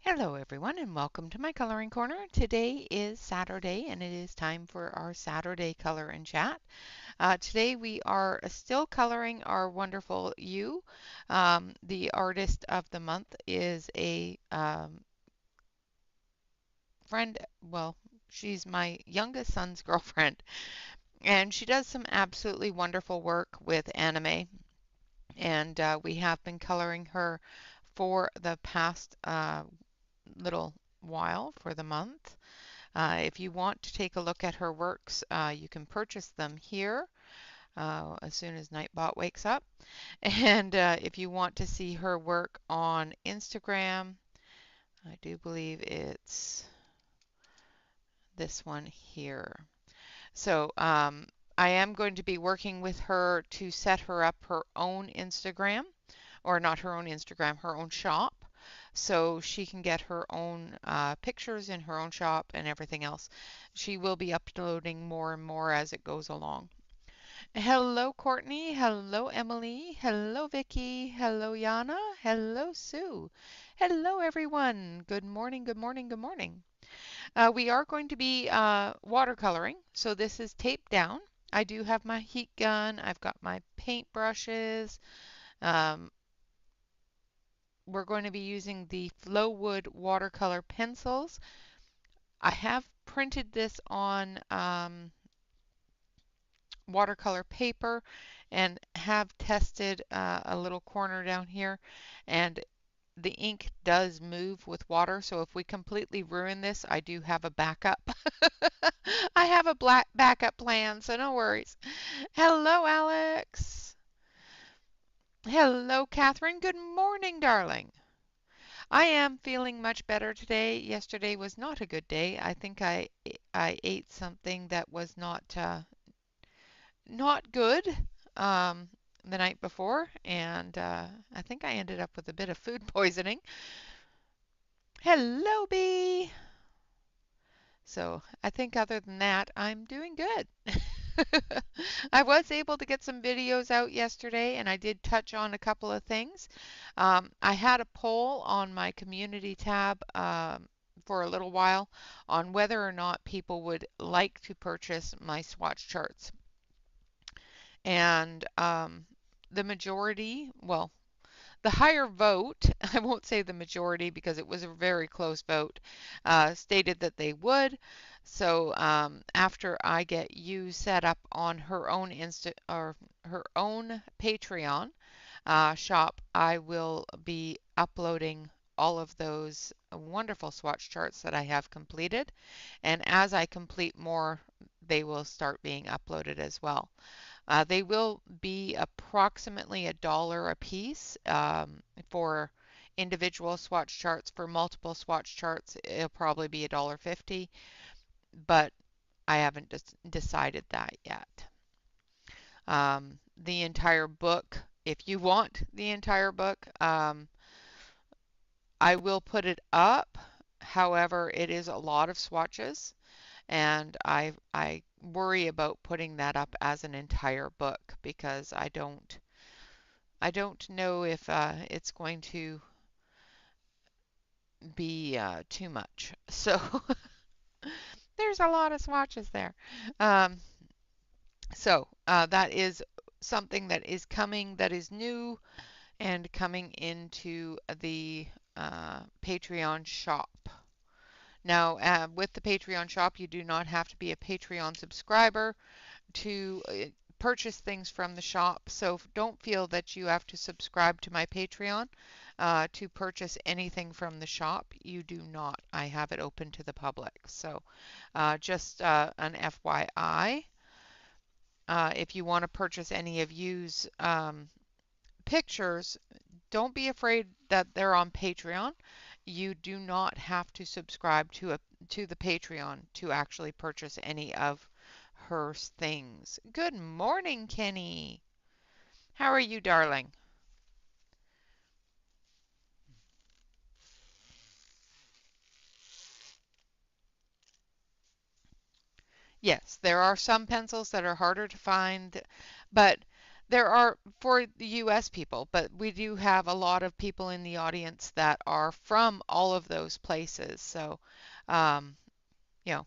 Hello everyone and welcome to my coloring corner. Today is Saturday and it is time for our Saturday color and chat. Today we are still coloring our wonderful you. The artist of the month is a friend, well, she's my youngest son's girlfriend, and she does some absolutely wonderful work with anime. And we have been coloring her for the past little while for the month. If you want to take a look at her works, you can purchase them here as soon as Nightbot wakes up. And if you want to see her work on Instagram, I do believe it's this one here. So I am going to be working with her to set her up her own Instagram, or not her own Instagram, her own shop, so she can get her own pictures in her own shop and everything else. She will be uploading more and more as it goes along. Hello, Courtney. Hello, Emily. Hello, Vicky. Hello, Yana. Hello, Sue. Hello, everyone. Good morning, good morning, good morning. We are going to be watercoloring, so this is taped down. I do have my heat gun. I've got my paint brushes. Um, we're going to be using the Flo Wood watercolor pencils. I have printed this on watercolor paper and have tested a little corner down here, and the ink does move with water, so if we completely ruin this, I do have a backup. I have a black backup plan, so no worries. Hello, Alex. Hello, Catherine. Good morning, darling. I am feeling much better today. Yesterday was not a good day. I think I ate something that was not good the night before, and I think I ended up with a bit of food poisoning. Hello, Bee. So I think other than that, I'm doing good. I was able to get some videos out yesterday, and I did touch on a couple of things. I had a poll on my community tab for a little while on whether or not people would like to purchase my swatch charts. And the majority, well, the higher vote, I won't say the majority because it was a very close vote, stated that they would. So after I get you set up on her own her own Patreon shop, I will be uploading all of those wonderful swatch charts that I have completed. And as I complete more, they will start being uploaded as well. They will be approximately $1 a piece for individual swatch charts. For multiple swatch charts, it'll probably be $1.50, but I haven't decided that yet. The entire book, if you want the entire book, I will put it up. However, it is a lot of swatches, and I worry about putting that up as an entire book because I don't know if it's going to be too much. So there's a lot of swatches there. Um, so that is something that is coming, that is new and coming into the Patreon shop. Now, with the Patreon shop, you do not have to be a Patreon subscriber to purchase things from the shop. So don't feel that you have to subscribe to my Patreon to purchase anything from the shop. You do not. I have it open to the public. So just an FYI. If you want to purchase any of you's pictures, don't be afraid that they're on Patreon. You do not have to subscribe to the Patreon to actually purchase any of her things. Good morning, Kenny. How are you, darling? Yes, there are some pencils that are harder to find, but There are for the US people, but we do have a lot of people in the audience that are from all of those places. So, um, you know.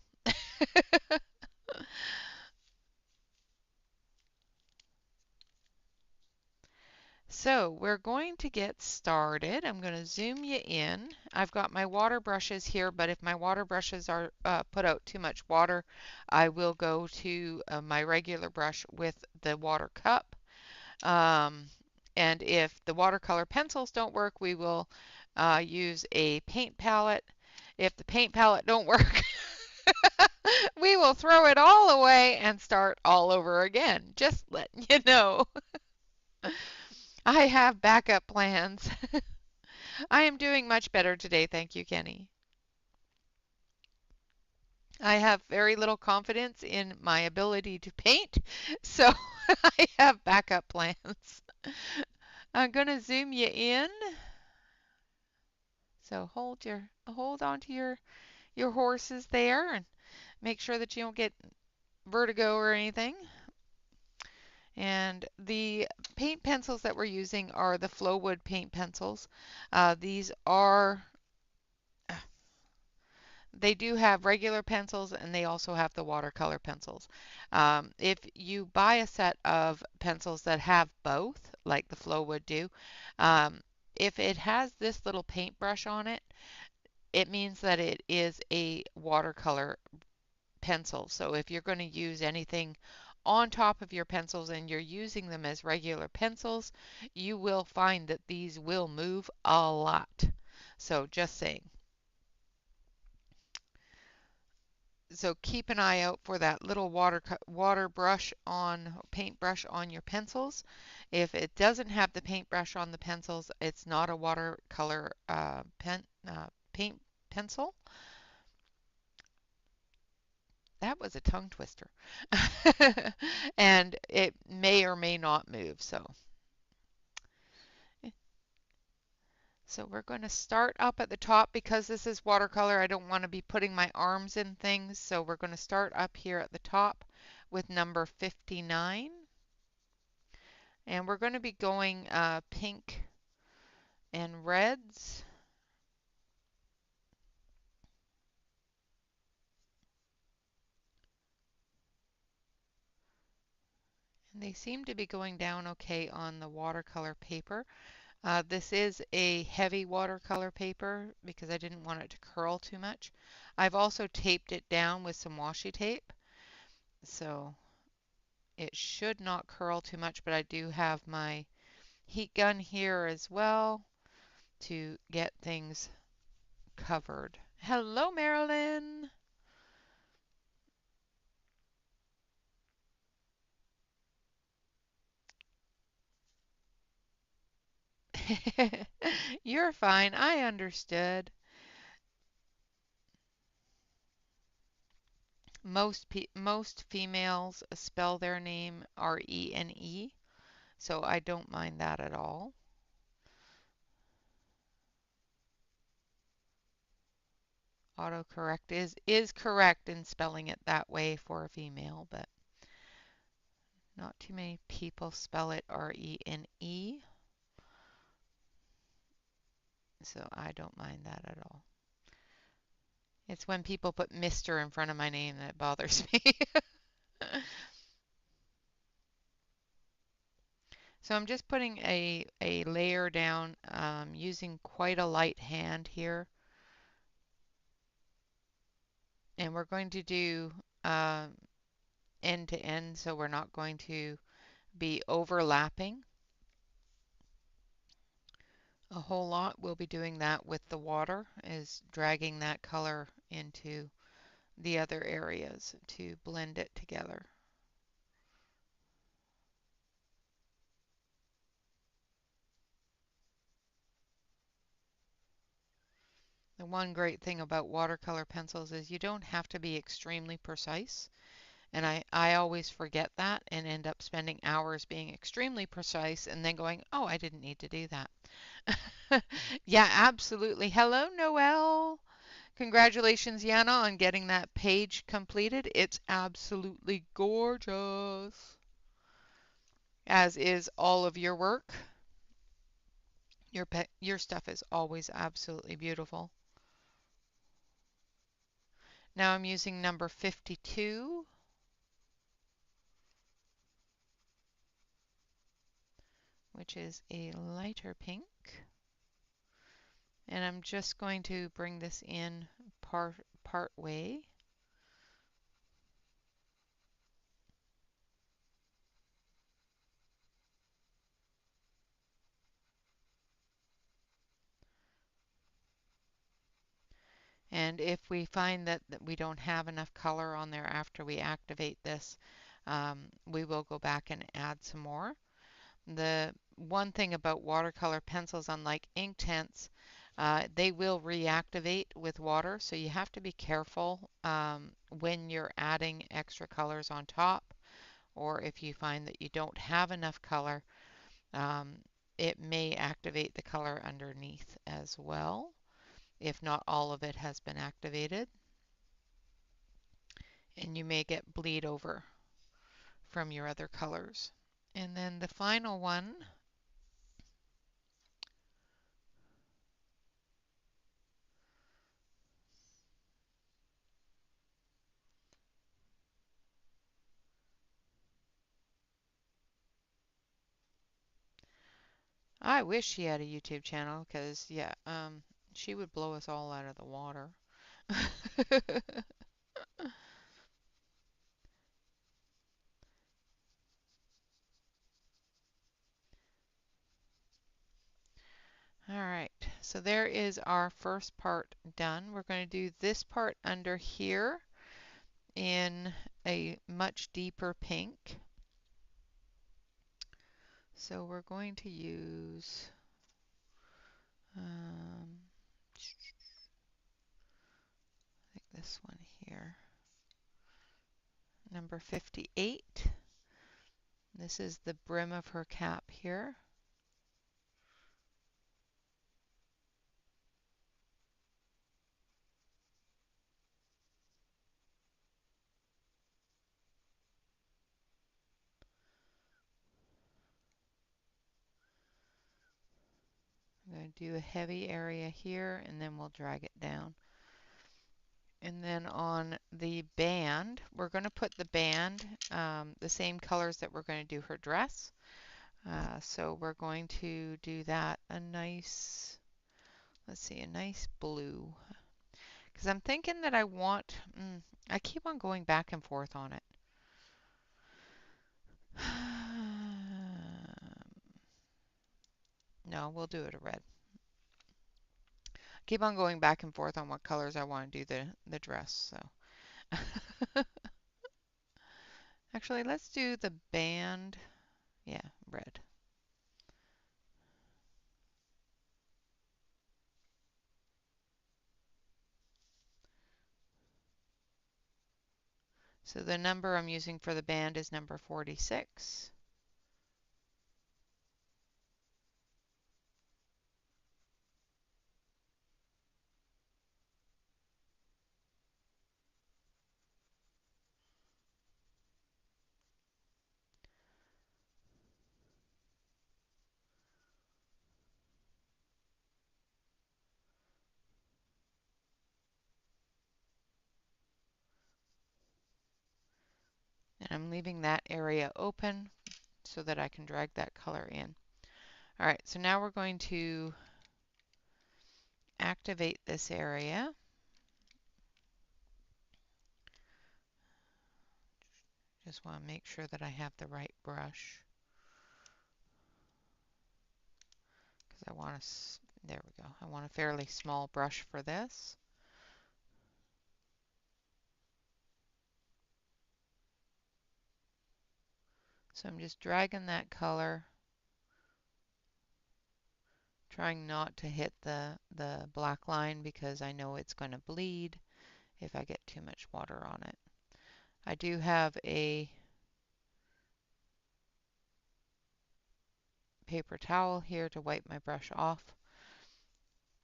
So we're going to get started. I'm going to zoom you in. I've got my water brushes here, but if my water brushes are put out too much water, I will go to my regular brush with the water cup. Um, and if the watercolor pencils don't work, we will use a paint palette. If the paint palette don't work, we will throw it all away and start all over again. Just letting you know. I have backup plans. I am doing much better today, thank you, Kenny. I have very little confidence in my ability to paint, so I have backup plans. I'm going to zoom you in. So hold on to your horses there and make sure that you don't get vertigo or anything. And the paint pencils that we're using are the Flo Wood paint pencils. These are They do have regular pencils and they also have the watercolor pencils. If you buy a set of pencils that have both, like the Flo would do, if it has this little paintbrush on it, it means that it is a watercolor pencil. So if you're going to use anything on top of your pencils and you're using them as regular pencils, you will find that these will move a lot. So just saying. So keep an eye out for that little water brush on paintbrush on your pencils. If it doesn't have the paintbrush on the pencils, it's not a watercolor paint pencil. That was a tongue twister. And it may or may not move. So we're going to start up at the top because this is watercolor. I don't want to be putting my arms in things. So we're going to start up here at the top with number 59. And we're going to be going pink and reds. And they seem to be going down okay on the watercolor paper. This is a heavy watercolor paper because I didn't want it to curl too much. I've also taped it down with some washi tape, so it should not curl too much, but I do have my heat gun here as well to get things covered. Hello, Marilyn. You're fine. I understood. Most females spell their name Rene, so I don't mind that at all. Autocorrect is correct in spelling it that way for a female, but not too many people spell it Rene, so I don't mind that at all. It's when people put Mr. in front of my name that bothers me. So I'm just putting a layer down using quite a light hand here. And we're going to do end to end, so we're not going to be overlapping a whole lot. We'll be doing that with the water, is dragging that color into the other areas to blend it together. The one great thing about watercolor pencils is you don't have to be extremely precise. And I always forget that and end up spending hours being extremely precise and then going, oh, I didn't need to do that. Yeah, absolutely. Hello, Noelle. Congratulations, Yana, on getting that page completed. It's absolutely gorgeous. as is all of your work. Your stuff is always absolutely beautiful. Now I'm using number 52, which is a lighter pink. And I'm just going to bring this in part way. And if we find that we don't have enough color on there after we activate this, we will go back and add some more. The one thing about watercolor pencils, unlike Inktense, they will reactivate with water, so you have to be careful when you're adding extra colors on top, or if you find that you don't have enough color, um, it may activate the color underneath as well, if not all of it has been activated, and you may get bleed over from your other colors. And then the final one, I wish she had a YouTube channel because, yeah, she would blow us all out of the water. All right, so there is our first part done. We're going to do this part under here in a much deeper pink. So we're going to use I think this one here, number 58. This is the brim of her cap here. I'm going to do a heavy area here and then we'll drag it down. And then on the band, we're going to put the band the same colors that we're going to do her dress. So we're going to do that a nice, let's see, a nice blue. Because I'm thinking that I keep on going back and forth on it. No, we'll do it a red. Keep on going back and forth on what colors I want to do the dress. So actually, let's do the band. Yeah, red. So the number I'm using for the band is number 46. And I'm leaving that area open so that I can drag that color in. All right, so now we're going to activate this area. Just want to make sure that I have the right brush. Because I want there we go. I want a fairly small brush for this. So I'm just dragging that color, trying not to hit the black line because I know it's going to bleed if I get too much water on it. I do have a paper towel here to wipe my brush off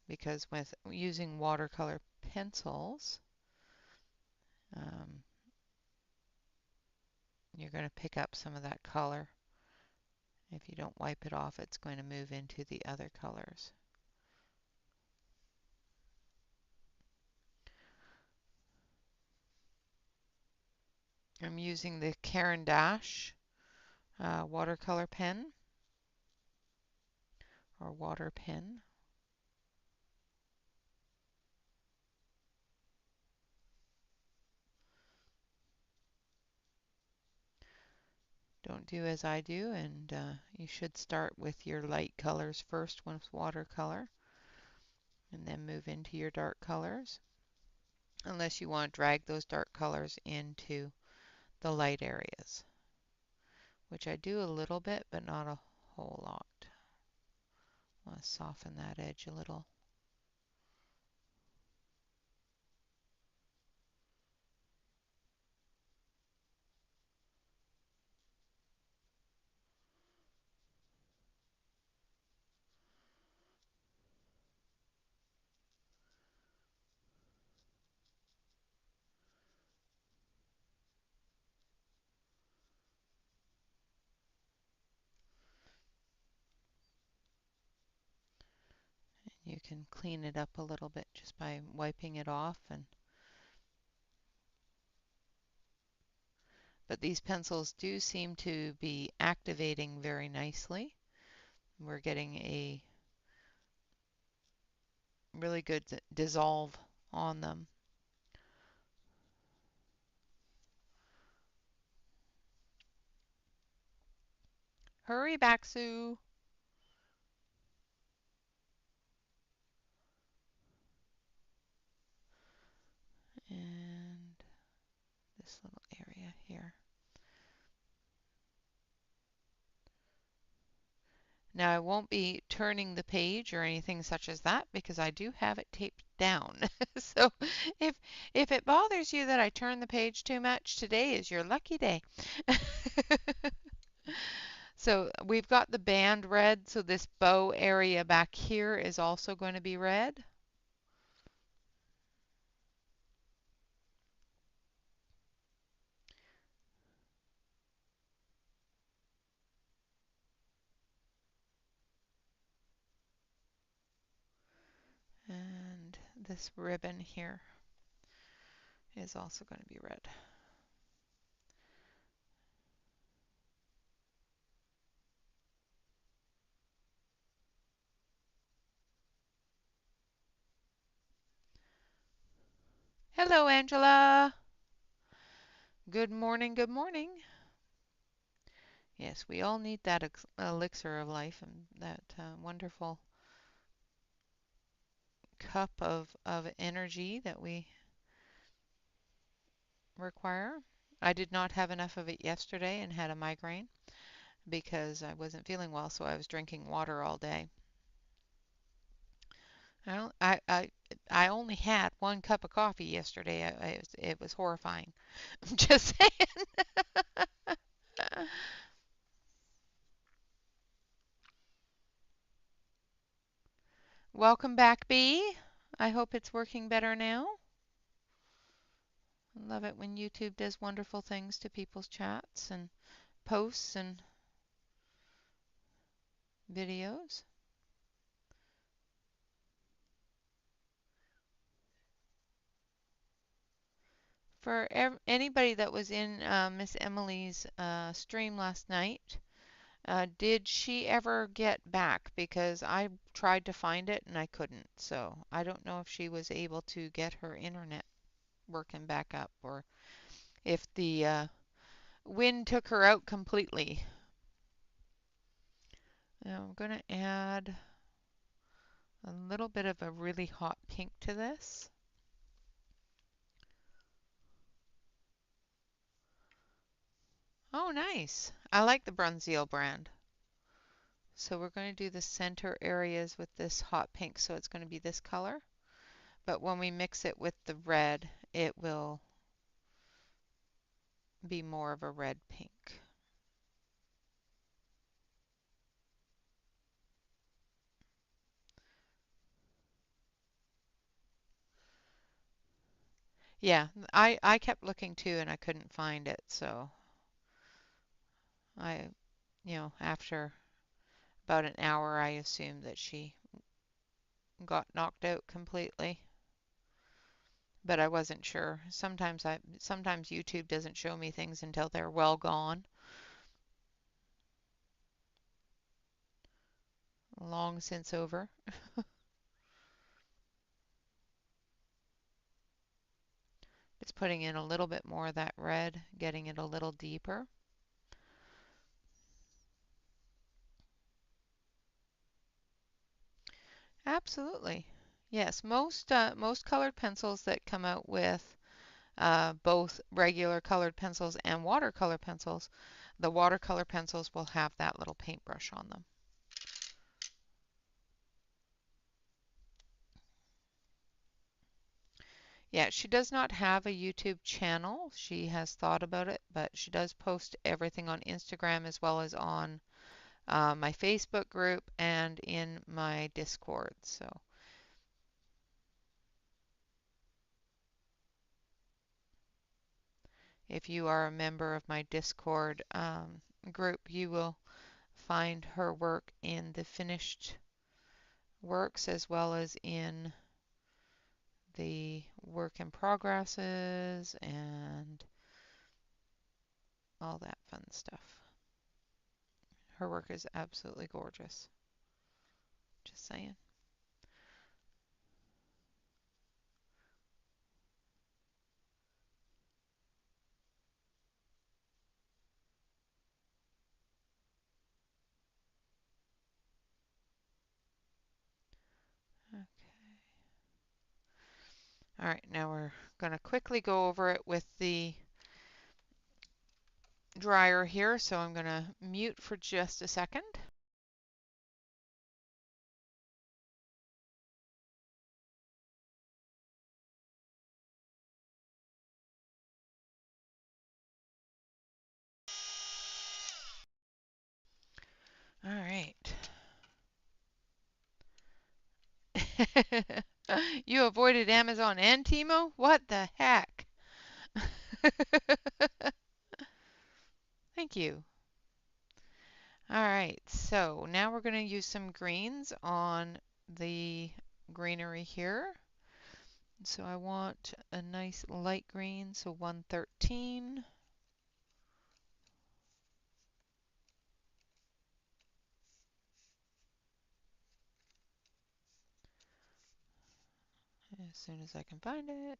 because with using watercolor pencils, you're going to pick up some of that color If you don't wipe it off, it's going to move into the other colors. I'm using the Caran d'Ache watercolor pen or water pen. Don't do as I do, and you should start with your light colors first with watercolor and then move into your dark colors, unless you want to drag those dark colors into the light areas, which I do a little bit, but not a whole lot. I want to soften that edge a little. You can clean it up a little bit just by wiping it off. But these pencils do seem to be activating very nicely. We're getting a really good dissolve on them. Hurry back, Sue! And this little area here. Now I won't be turning the page or anything such as that because I do have it taped down. So if if it bothers you that I turn the page too much, today is your lucky day. So we've got the band red, so this bow area back here is also going to be red. And this ribbon here is also going to be red. Hello, Angela. Good morning, good morning. Yes, we all need that elixir of life and that wonderful cup of energy that we require. I did not have enough of it yesterday and had a migraine because I wasn't feeling well, so I was drinking water all day. I don't, I only had 1 cup of coffee yesterday. It was horrifying. I'm just saying. Welcome back, Bee. I hope it's working better now. I love it when YouTube does wonderful things to people's chats and posts and videos. For anybody that was in Miss Emily's stream last night, did she ever get back? Because I tried to find it and I couldn't. So I don't know if she was able to get her internet working back up or if the wind took her out completely. Now I'm going to add a little bit of a really hot pink to this. Oh, nice. I like the Brunzeel brand. So we're going to do the center areas with this hot pink, so it's going to be this color. But when we mix it with the red, it will be more of a red pink. Yeah, I kept looking too and I couldn't find it, so I, after about an hour, I assumed that she got knocked out completely, but I wasn't sure. Sometimes YouTube doesn't show me things until they're well gone, long since over. Just putting in a little bit more of that red, getting it a little deeper. Absolutely. Yes, most colored pencils that come out with both regular colored pencils and watercolor pencils, the watercolor pencils will have that little paintbrush on them. Yeah, she does not have a YouTube channel. She has thought about it, but she does post everything on Instagram as well as on my Facebook group and in my Discord. So if you are a member of my Discord group, you will find her work in the finished works as well as in the work in progresses and all that fun stuff. Her work is absolutely gorgeous. Just saying. Okay. All right, now we're going to quickly go over it with the dryer here, so I'm going to mute for just a second. All right. You avoided Amazon and Timo? What the heck? Thank you. All right, so now we're going to use some greens on the greenery here. So I want a nice light green, so 113. As soon as I can find it.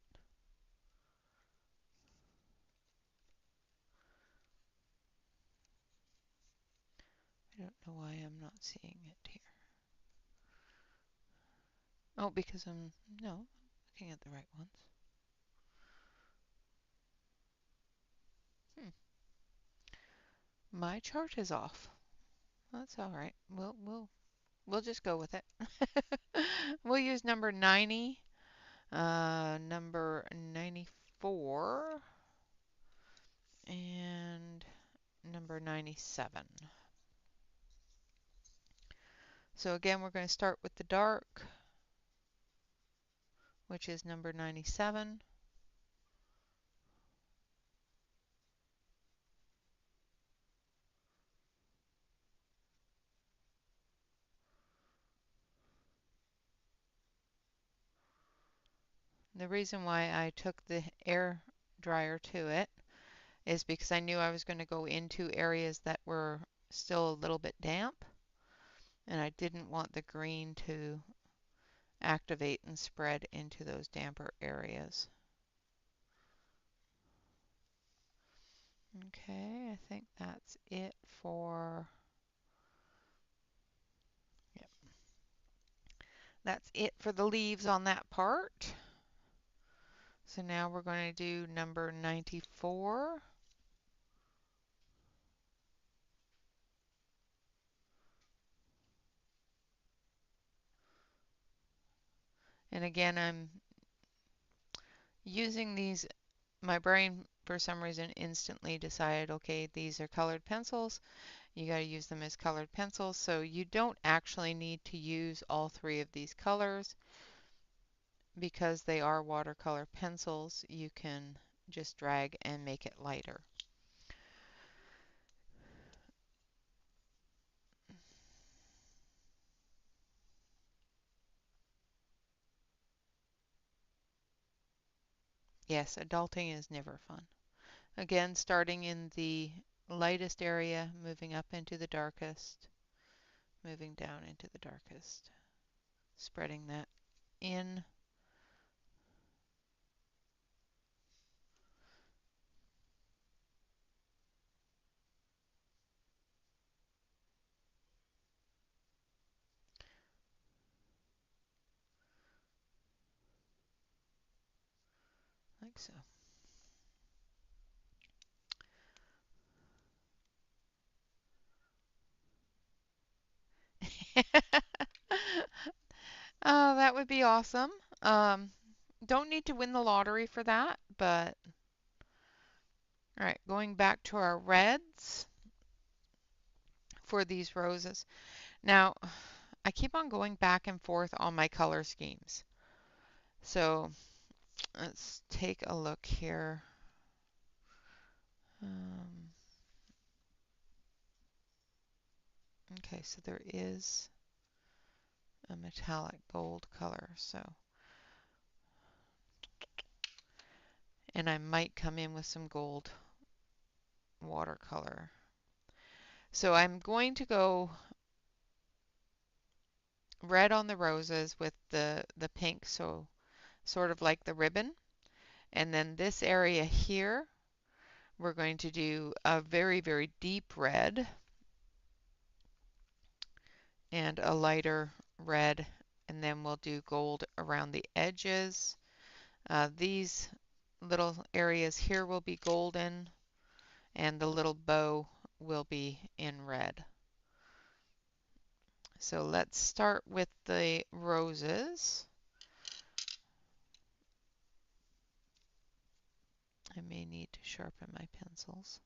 I don't know why I'm not seeing it here. Oh, because no, looking at the right ones. Hmm. My chart is off. That's all right. We'll just go with it. We'll use number 90, number 94, and number 97. So again, we're going to start with the dark, which is number 97. The reason why I took the air dryer to it is because I knew I was going to go into areas that were still a little bit damp, and I didn't want the green to activate and spread into those damper areas. Okay, I think that's it for, yep, that's it for the leaves on that part. So now we're going to do number 94. And again, I'm using these, my brain for some reason instantly decided, okay, these are colored pencils. You got to use them as colored pencils. So you don't actually need to use all three of these colors because they are watercolor pencils. You can just drag and make it lighter. Yes, adulting is never fun. Again, starting in the lightest area, moving up into the darkest, moving down into the darkest, spreading that in. Like so. Oh, that would be awesome. Um, don't need to win the lottery for that, but all right, going back to our reds for these roses. Now, I keep on going back and forth on my color schemes. So let's take a look here. Um, okay, so there is a metallic gold color. So, and I might come in with some gold watercolor. So I'm going to go red on the roses with the pink, so sort of like the ribbon. And then this area here, we're going to do a very, very deep red and a lighter red, and then we'll do gold around the edges. These little areas here will be golden, and the little bow will be in red. So let's start with the roses. I may need to sharpen my pencils.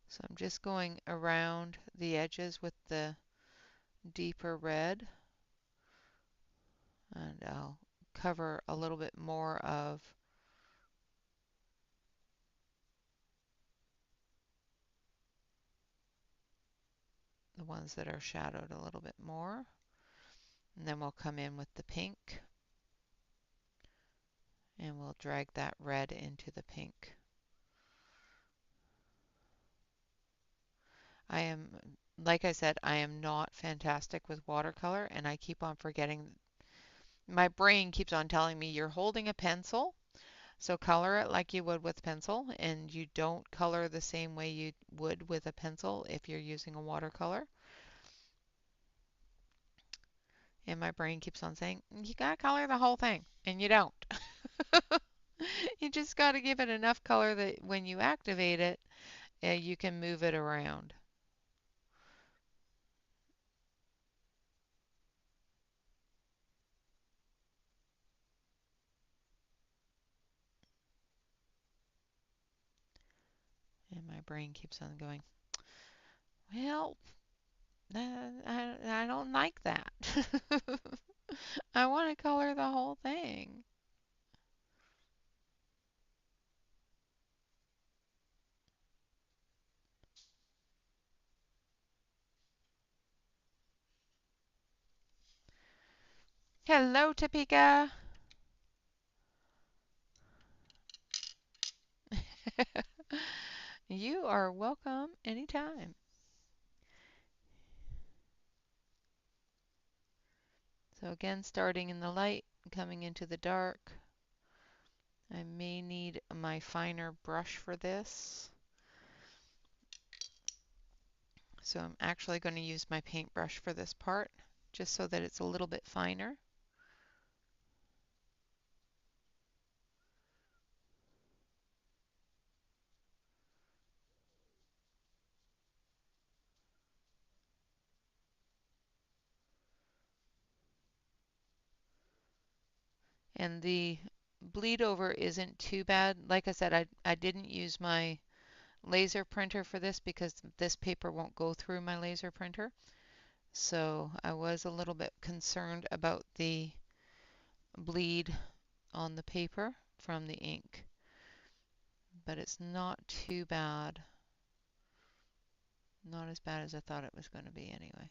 So I'm just going around the edges with the deeper red, and I'll cover a little bit more of the ones that are shadowed a little bit more. And then we'll come in with the pink, and we'll drag that red into the pink. I am, like I said, I am not fantastic with watercolor, and I keep on forgetting. My brain keeps on telling me you're holding a pencil, so color it like you would with pencil, and you don't color the same way you would with a pencil if you're using a watercolor. And my brain keeps on saying, you gotta color the whole thing, and you don't. You just gotta give it enough color that when you activate it, you can move it around. And my brain keeps on going, well, I don't like that. I want to color the whole thing. Hello, Topeka. You are welcome anytime. So again, starting in the light, coming into the dark. I may need my finer brush for this. So I'm actually going to use my paintbrush for this part, just so that it's a little bit finer. And the bleed over isn't too bad. Like I said, I didn't use my laser printer for this because this paper won't go through my laser printer. So I was a little bit concerned about the bleed on the paper from the ink, but it's not too bad. Not as bad as I thought it was going to be anyway.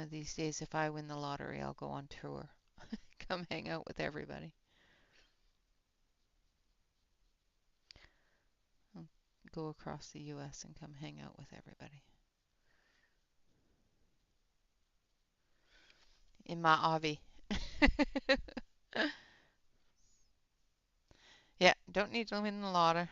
One of these days, if I win the lottery, I'll go on tour. Come hang out with everybody. I'll go across the US and come hang out with everybody. In my Avi. Yeah, don't need to win the lottery.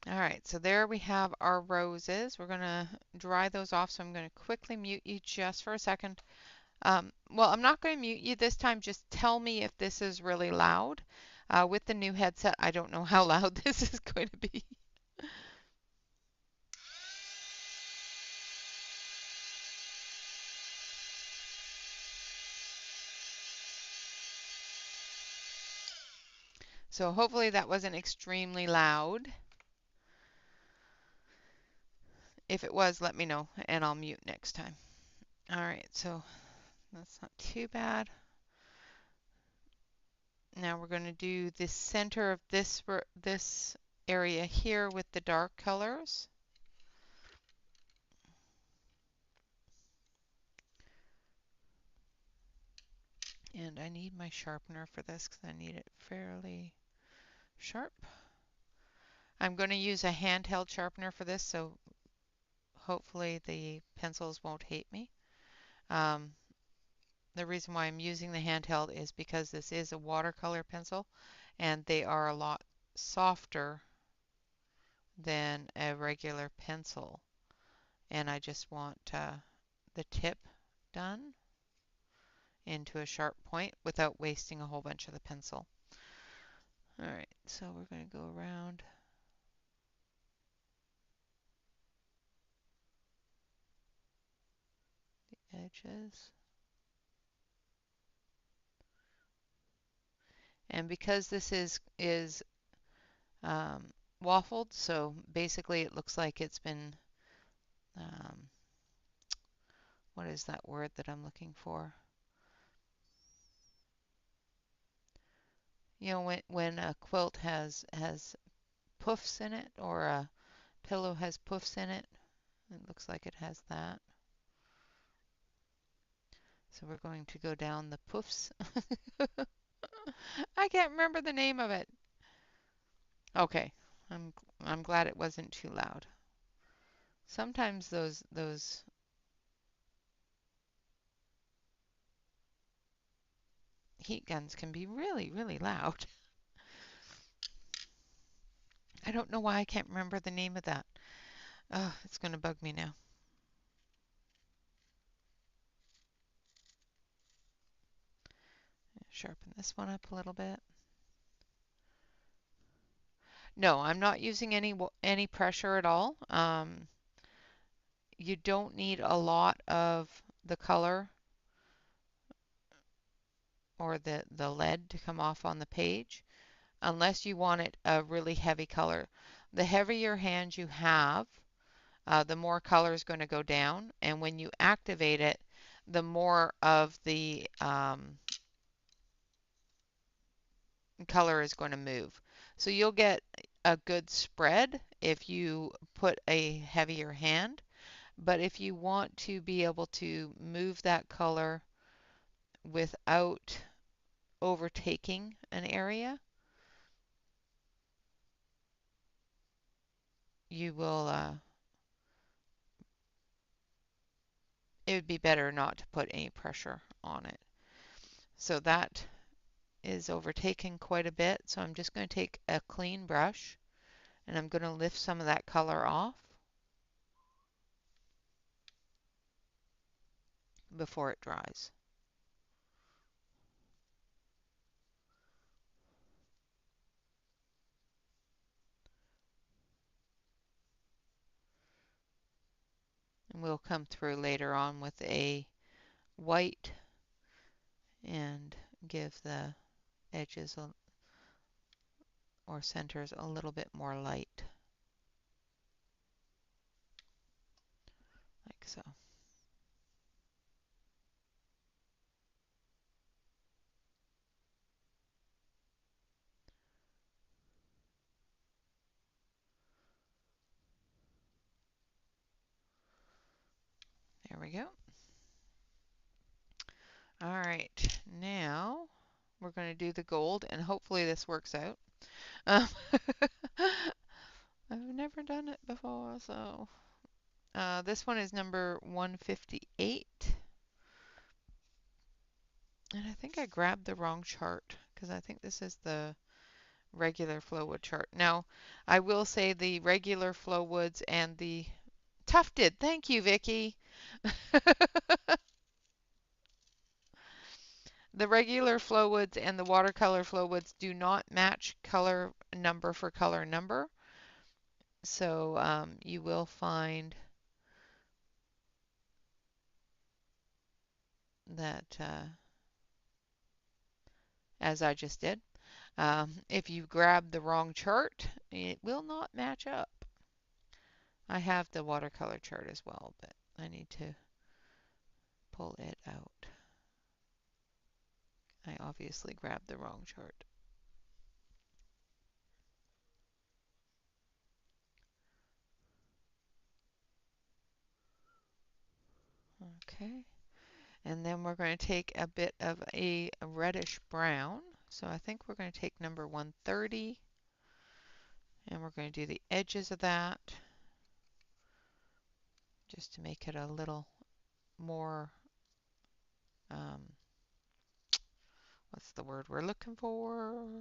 All right, so there we have our roses. We're going to dry those off, so I'm going to quickly mute you just for a second. Well, I'm not going to mute you this time. Just tell me if this is really loud. With the new headset, I don't know how loud this is going to be. So hopefully that wasn't extremely loud. If it was, let me know, and I'll mute next time. All right, so that's not too bad. Now we're going to do the center of this area here with the dark colors. And I need my sharpener for this because I need it fairly sharp. I'm going to use a handheld sharpener for this, so hopefully the pencils won't hate me. The reason why I'm using the handheld is because this is a watercolor pencil and they are a lot softer than a regular pencil. And I just want the tip done into a sharp point without wasting a whole bunch of the pencil. All right, so we're going to go around. The edges. And because this is waffled, so basically it looks like it's been, what is that word that I'm looking for? You know, when a quilt has puffs in it, or a pillow has puffs in it, it looks like it has that. So we're going to go down the puffs. I can't remember the name of it. Okay, I'm glad it wasn't too loud. Sometimes those heat guns can be really, really loud. I don't know why I can't remember the name of that. Oh, it's going to bug me now. Sharpen this one up a little bit. No, I'm not using any pressure at all. You don't need a lot of the color or the lead to come off on the page unless you want it a really heavy color. The heavier hand you have, the more color is going to go down, and when you activate it, the more of the color is going to move. So you'll get a good spread if you put a heavier hand, but if you want to be able to move that color without overtaking an area, you will, it would be better not to put any pressure on it. So that is overtaken quite a bit. So I'm just going to take a clean brush and I'm going to lift some of that color off before it dries. And we'll come through later on with a white and give the edges or centers a little bit more light, like so. we go. All right, now we're going to do the gold, and hopefully this works out. Um, I've never done it before, so this one is number 158. And I think I grabbed the wrong chart because I think this is the regular Flo Wood chart. Now, I will say the regular Flo Woods and the tufted. Thank you, Vicky. The regular Flo Woods and the watercolor Flo Woods do not match color number for color number. So you will find that, as I just did, if you grab the wrong chart, it will not match up. I have the watercolor chart as well, but I need to pull it out. I obviously grabbed the wrong chart. Okay, and then we're going to take a bit of a reddish brown. So I think we're going to take number 130 and we're going to do the edges of that just to make it a little more, um, what's the word we're looking for?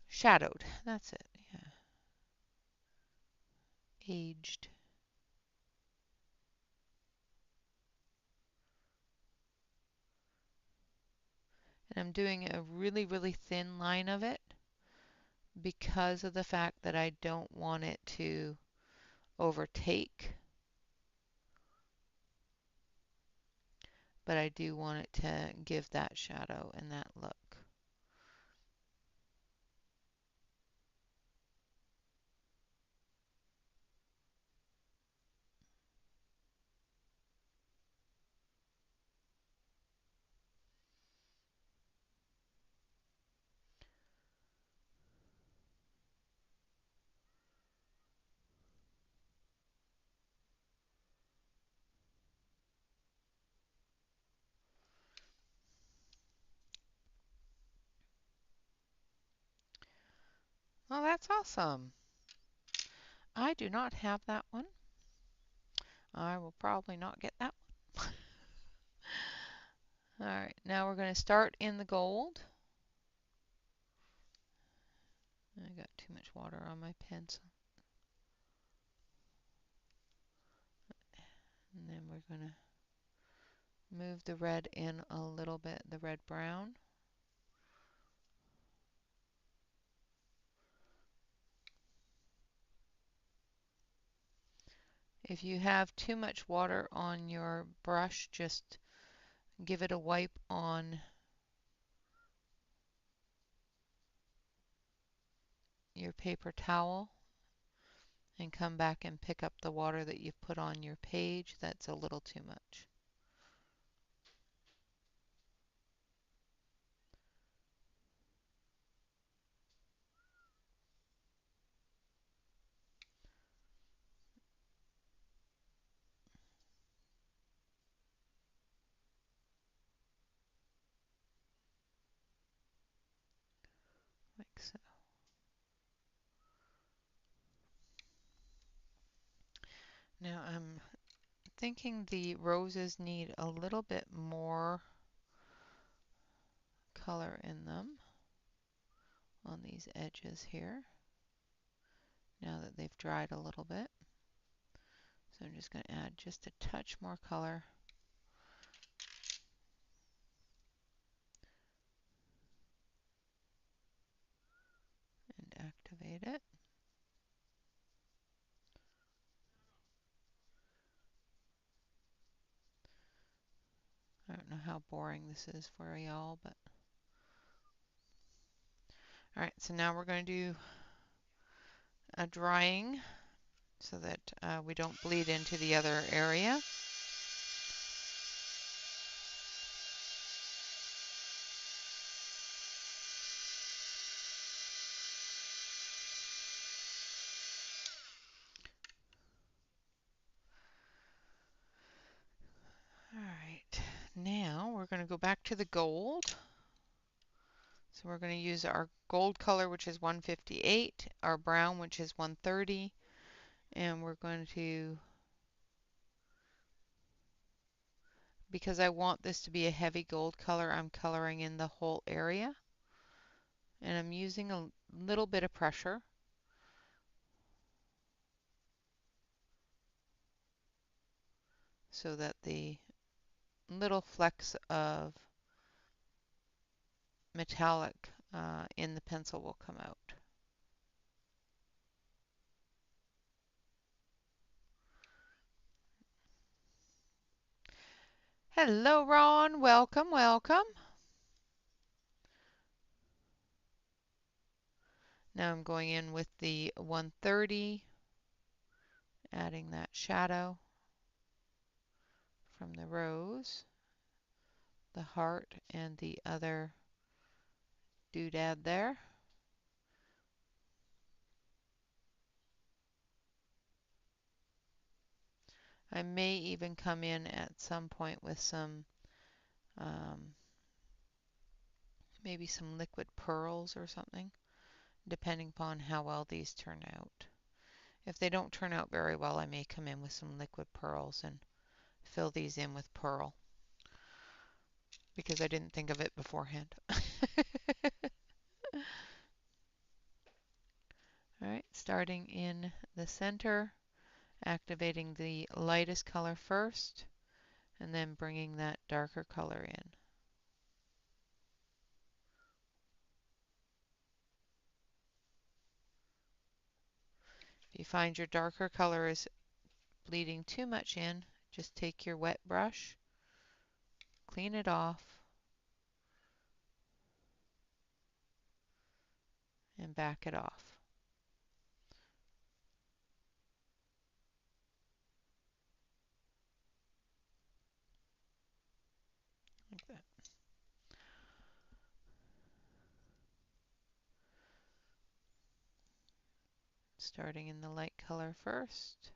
Shadowed. That's it. Yeah. Aged. And I'm doing a really, really thin line of it because of the fact that I don't want it to overtake, but I do want it to give that shadow and that look. Oh, that's awesome. I do not have that one. I will probably not get that one. All right, now we're going to start in the gold. I got too much water on my pencil. And then we're going to move the red in a little bit, the red brown. If you have too much water on your brush, just give it a wipe on your paper towel and come back and pick up the water that you've put on your page. That's a little too much. Like so. Now I'm thinking the roses need a little bit more color in them on these edges here now that they've dried a little bit. So I'm just going to add just a touch more color and activate it. I don't know how boring this is for y'all, but all right, so now we're going to do a drying so that we don't bleed into the other area. back to the gold. So we're going to use our gold color, which is 158, our brown, which is 130, and we're going to, because I want this to be a heavy gold color, I'm coloring in the whole area. And I'm using a little bit of pressure. So that the little flecks of metallic in the pencil will come out. Hello, Ron. Welcome, welcome. Now I'm going in with the 130, adding that shadow from the rose, the heart, and the other doodad there. I may even come in at some point with some, maybe some liquid pearls or something, depending upon how well these turn out. If they don't turn out very well, I may come in with some liquid pearls and fill these in with pearl, because I didn't think of it beforehand. Alright, starting in the center, activating the lightest color first, and then bringing that darker color in. If you find your darker color is bleeding too much in, just take your wet brush, clean it off, and back it off. Like that. Starting in the light color first.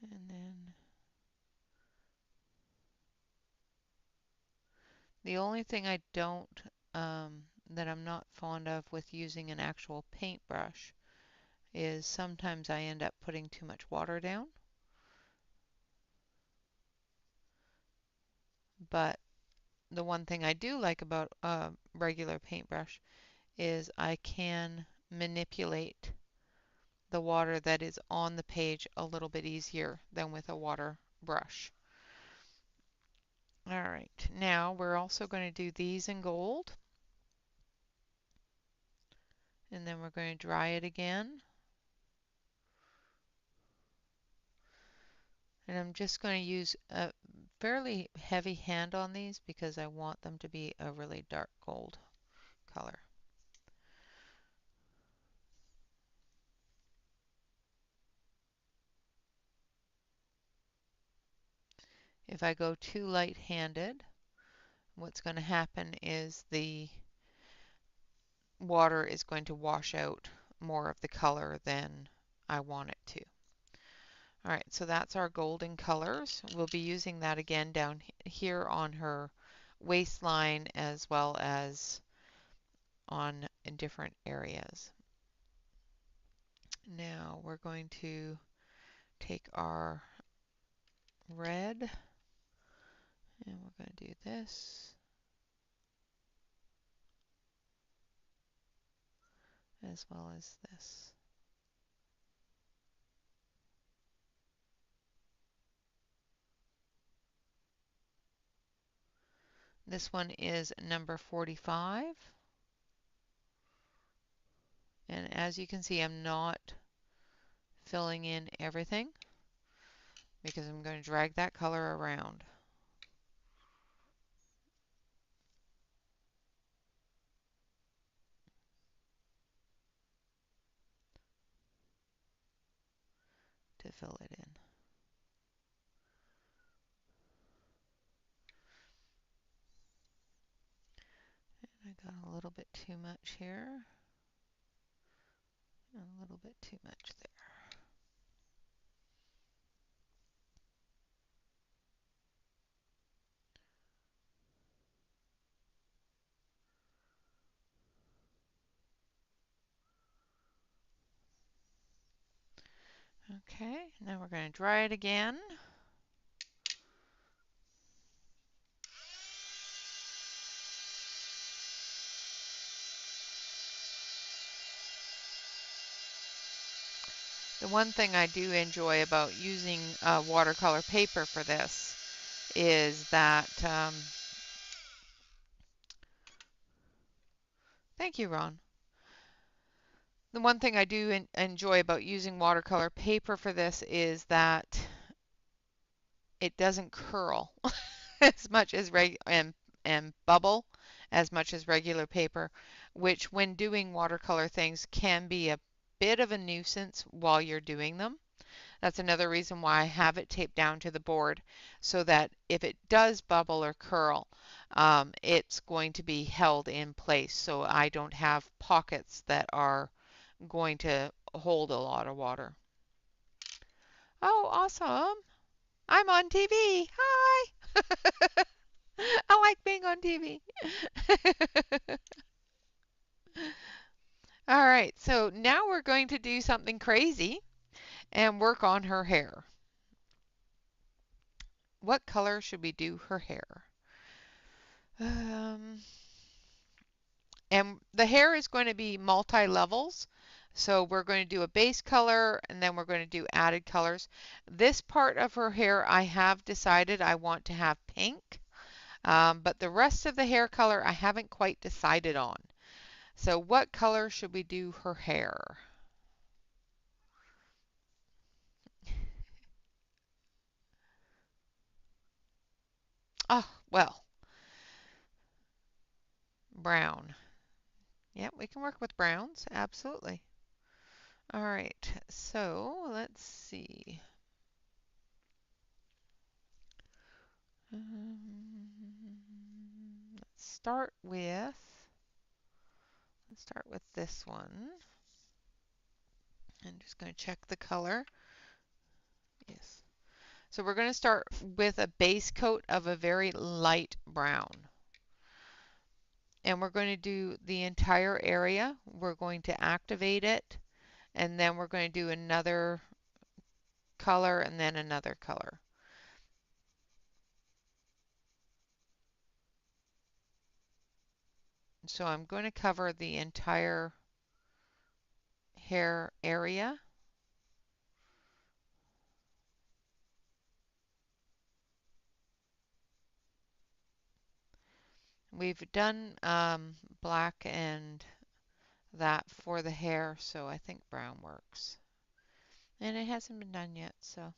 And then the only thing I don't, that I'm not fond of with using an actual paintbrush is sometimes I end up putting too much water down. But the one thing I do like about a regular paintbrush is I can manipulate the water that is on the page a little bit easier than with a water brush. Alright, now we're also going to do these in gold. And then we're going to dry it again. And I'm just going to use a fairly heavy hand on these because I want them to be a really dark gold color. If I go too light-handed, what's going to happen is the water is going to wash out more of the color than I want it to. Alright, so that's our golden colors. We'll be using that again down here on her waistline as well as on in different areas. Now we're going to take our red and we're going to do this as well as this. This one is number 45. And as you can see, I'm not filling in everything because I'm going to drag that color around. To fill it in. And I got a little bit too much here. A little bit too much there. Okay, now we're going to dry it again. The one thing I do enjoy about using watercolor paper for this is that, thank you, Ron. The one thing I do enjoy about using watercolor paper for this is that it doesn't curl as much as and bubble as much as regular paper, which when doing watercolor things can be a bit of a nuisance while you're doing them. That's another reason why I have it taped down to the board so that if it does bubble or curl, it's going to be held in place so I don't have pockets that are going to hold a lot of water. Oh, awesome. I'm on TV. Hi. I like being on TV. All right, so now we're going to do something crazy and work on her hair. What color should we do her hair? Um, and the hair is going to be multi-levels. So we're going to do a base color and then we're going to do added colors. This part of her hair I have decided I want to have pink, but the rest of the hair color I haven't quite decided on. So what color should we do her hair? Oh, well, brown. Yep, we can work with browns, absolutely. All right, so let's see. Let's start with this one. I'm just going to check the color. Yes. So we're going to start with a base coat of a very light brown. And we're going to do the entire area. We're going to activate it, and then we're going to do another color and then another color. So I'm going to cover the entire hair area. We've done black and that for the hair, so I think brown works. And it hasn't been done yet, so.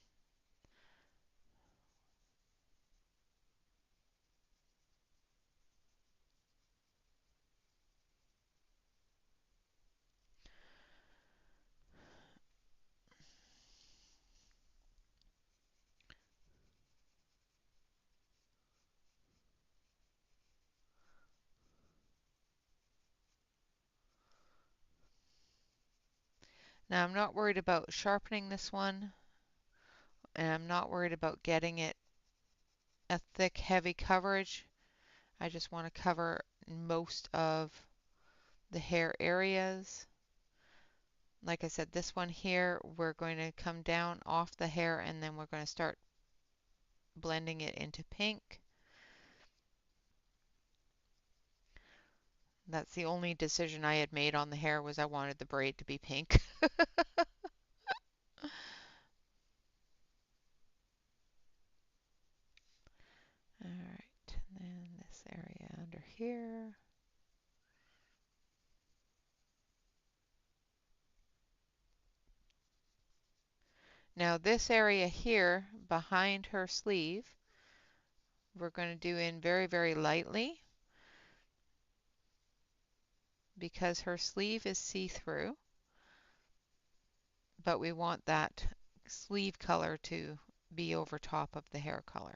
Now I'm not worried about sharpening this one, and I'm not worried about getting it a thick, heavy coverage. I just want to cover most of the hair areas. Like I said, this one here, we're going to come down off the hair and then we're going to start blending it into pink. That's the only decision I had made on the hair was I wanted the braid to be pink. All right, and then this area under here. Now this area here behind her sleeve, we're going to do in very, very lightly because her sleeve is see-through, but we want that sleeve color to be over top of the hair color.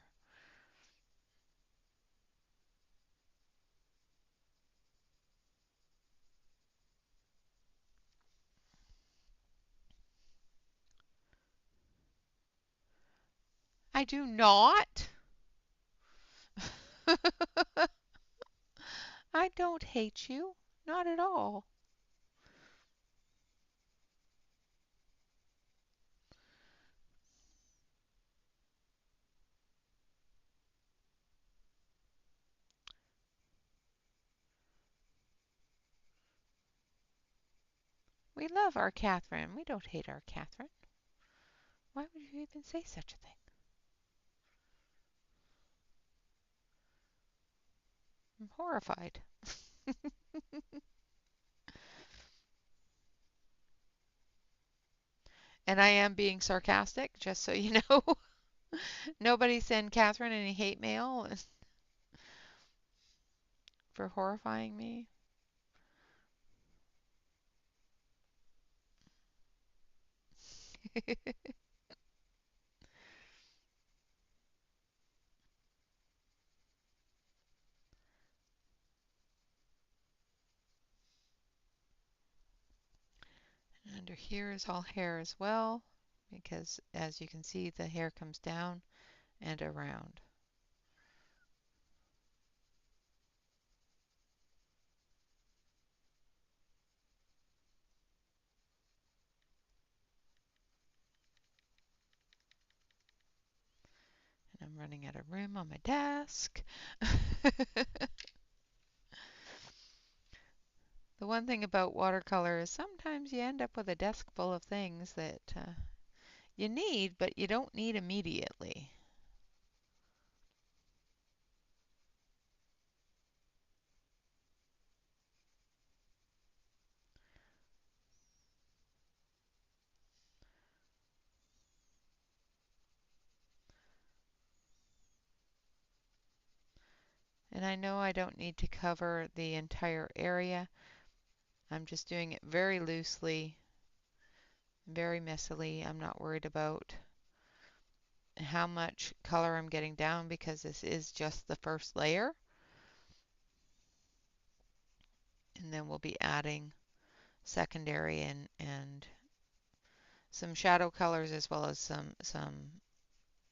I do not. I don't hate you. Not at all. We love our Catherine. We don't hate our Catherine. Why would you even say such a thing? I'm horrified. And I am being sarcastic, just so you know. Nobody send Catherine any hate mail for horrifying me. Under here is all hair as well, because as you can see, the hair comes down and around. And I'm running out of room on my desk. The one thing about watercolor is sometimes you end up with a desk full of things that you need, but you don't need immediately. And I know I don't need to cover the entire area. I'm just doing it very loosely, very messily. I'm not worried about how much color I'm getting down because this is just the first layer. And then we'll be adding secondary and some shadow colors as well as some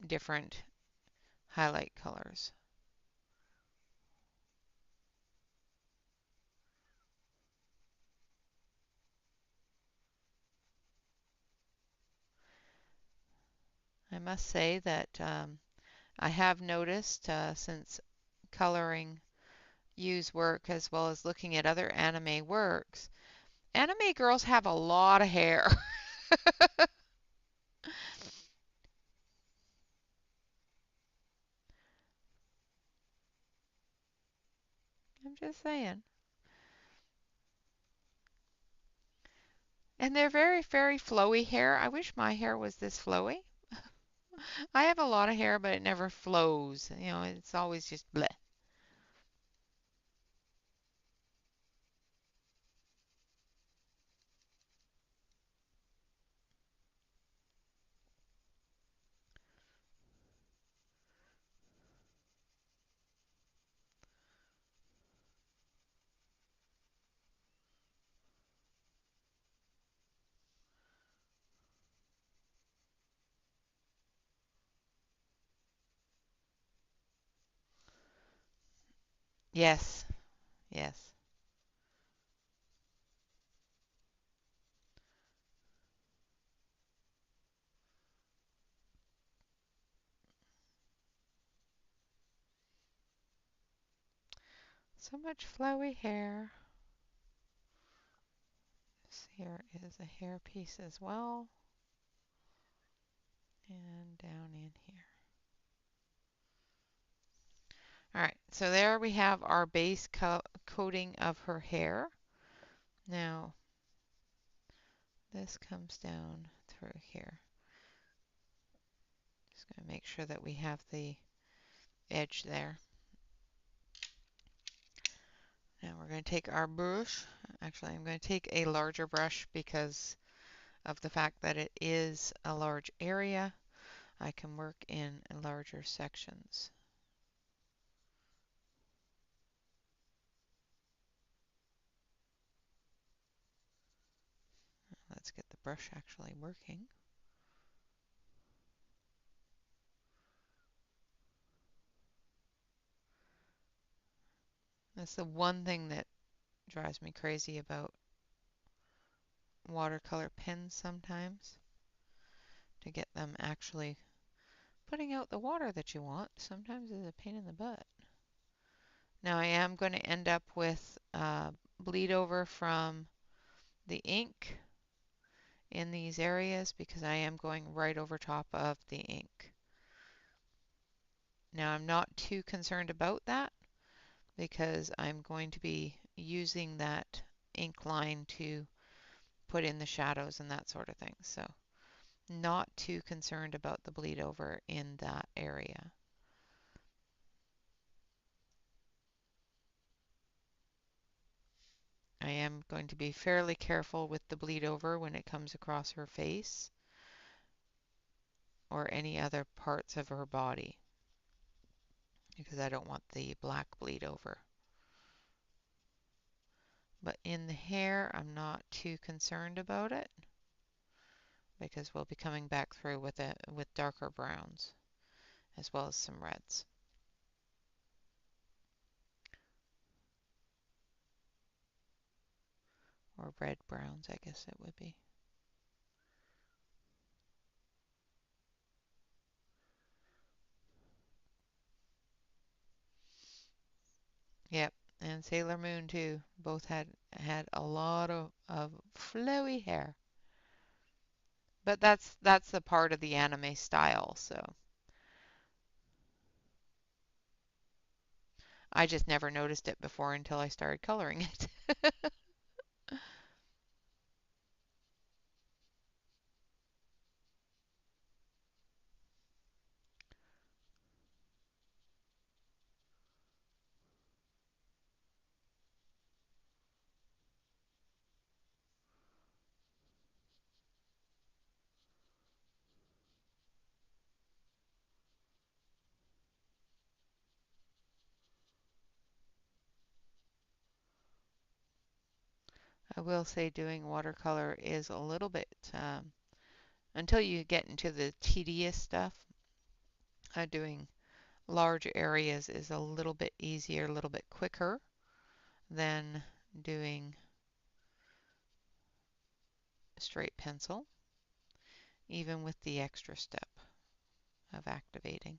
different highlight colors. I must say that I have noticed since coloring Yu's work as well as looking at other anime works, anime girls have a lot of hair. I'm just saying. And they're very, very flowy hair. I wish my hair was this flowy. I have a lot of hair, but it never flows. You know, it's always just bleh. Yes, yes. So much flowy hair. This here is a hair piece as well. And down in here. All right, so there we have our base coating of her hair. Now, this comes down through here. Just going to make sure that we have the edge there. Now we're going to take our brush. Actually, I'm going to take a larger brush because of the fact that it is a large area. I can work in larger sections. Let's get the brush actually working. That's the one thing that drives me crazy about watercolor pens sometimes. To get them actually putting out the water that you want sometimes is a pain in the butt. Now I am going to end up with bleed over from the ink in these areas because I am going right over top of the ink. Now I'm not too concerned about that because I'm going to be using that ink line to put in the shadows and that sort of thing. So not too concerned about the bleed over in that area. I am going to be fairly careful with the bleed over when it comes across her face or any other parts of her body because I don't want the black bleed over. But in the hair, I'm not too concerned about it because we'll be coming back through with darker browns as well as some reds. Or red browns, I guess it would be. Yep, and Sailor Moon too. Both had a lot of flowy hair. But that's the part of the anime style, so I just never noticed it before until I started coloring it. I will say doing watercolor is a little bit, until you get into the tedious stuff, doing large areas is a little bit easier, a little bit quicker than doing straight pencil, even with the extra step of activating.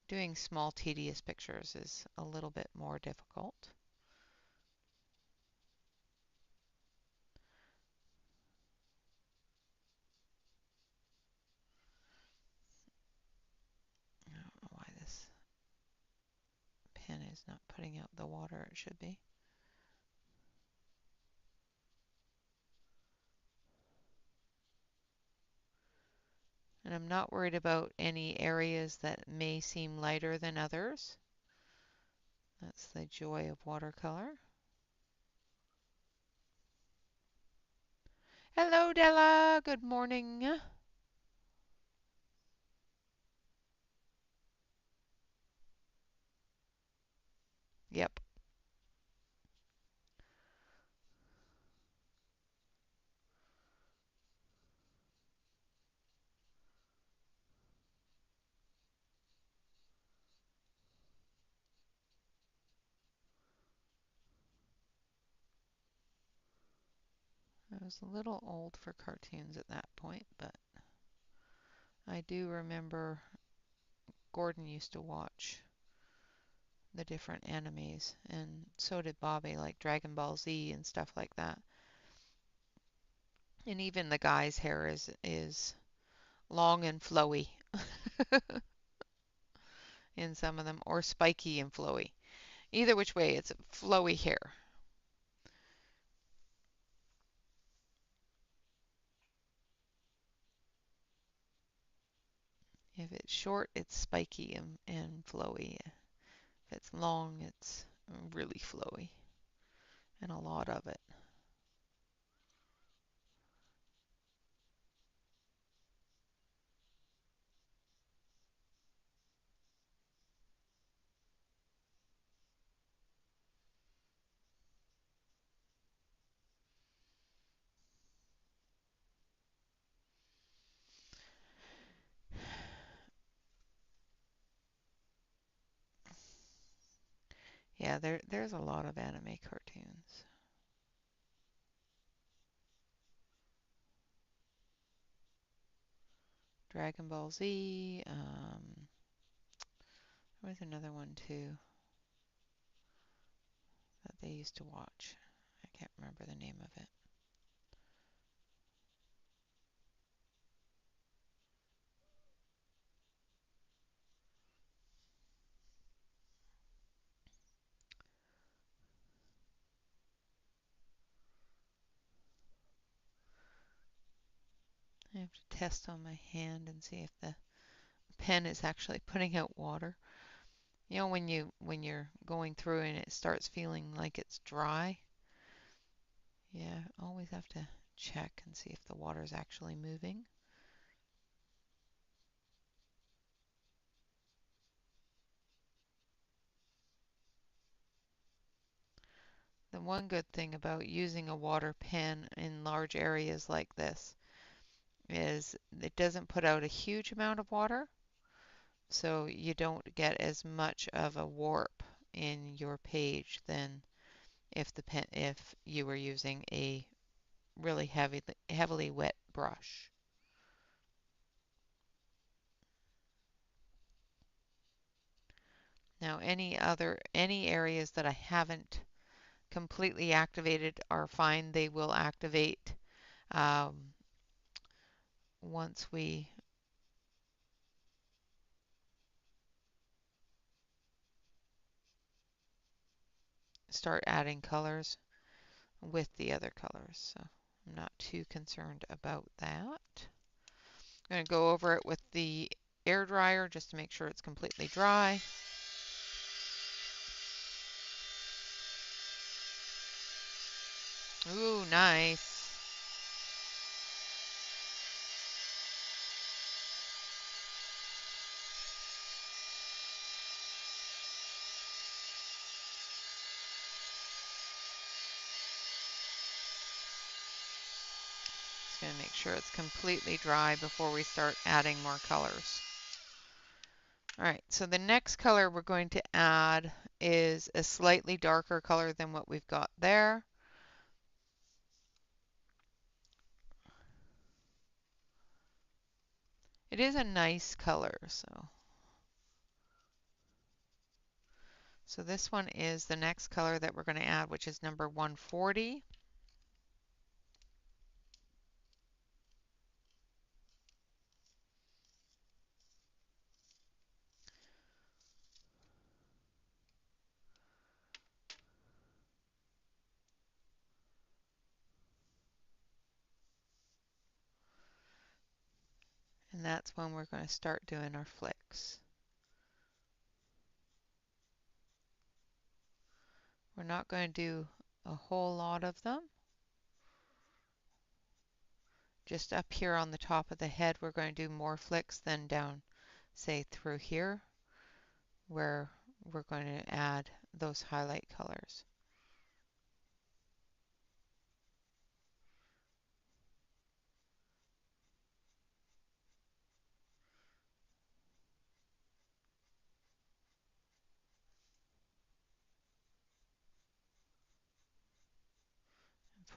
Doing small tedious pictures is a little bit more difficult. I don't know why this pen is not putting out the water it should be. And I'm not worried about any areas that may seem lighter than others. That's the joy of watercolor. Hello, Della. Good morning. Yep. I was a little old for cartoons at that point, but I do remember Gordon used to watch the different animes, and so did Bobby, like Dragon Ball Z and stuff like that. And even the guy's hair is long and flowy in some of them, or spiky and flowy. Either which way, it's flowy hair. If it's short, it's spiky and flowy. If it's long, it's really flowy, and a lot of it. Yeah, there's a lot of anime cartoons. Dragon Ball Z. There was another one too that they used to watch. I can't remember the name of it. have to test on my hand and see if the pen is actually putting out water. You know, when you're going through and it starts feeling like it's dry, yeah, always have to check and see if the water is actually moving. The one good thing about using a water pen in large areas like this is it doesn't put out a huge amount of water, so you don't get as much of a warp in your page than if you were using a really heavily wet brush. Now any areas that I haven't completely activated are fine. They will activate um, once we start adding colors with the other colors. So I'm not too concerned about that. I'm going to go over it with the air dryer just to make sure it's completely dry. Ooh, nice. Just going to make sure it's completely dry before we start adding more colors. All right, so the next color we're going to add is a slightly darker color than what we've got there. It is a nice color, so this one is the next color that we're going to add, which is number 140. And that's when we're going to start doing our flicks. We're not going to do a whole lot of them. Just up here on the top of the head, we're going to do more flicks than down, say, through here, where we're going to add those highlight colors.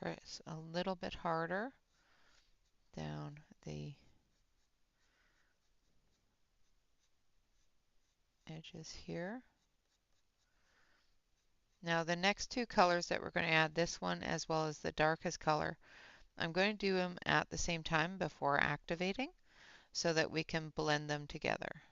Press a little bit harder down the edges here. Now the next two colors that we're going to add, this one as well as the darkest color, I'm going to do them at the same time before activating so that we can blend them together.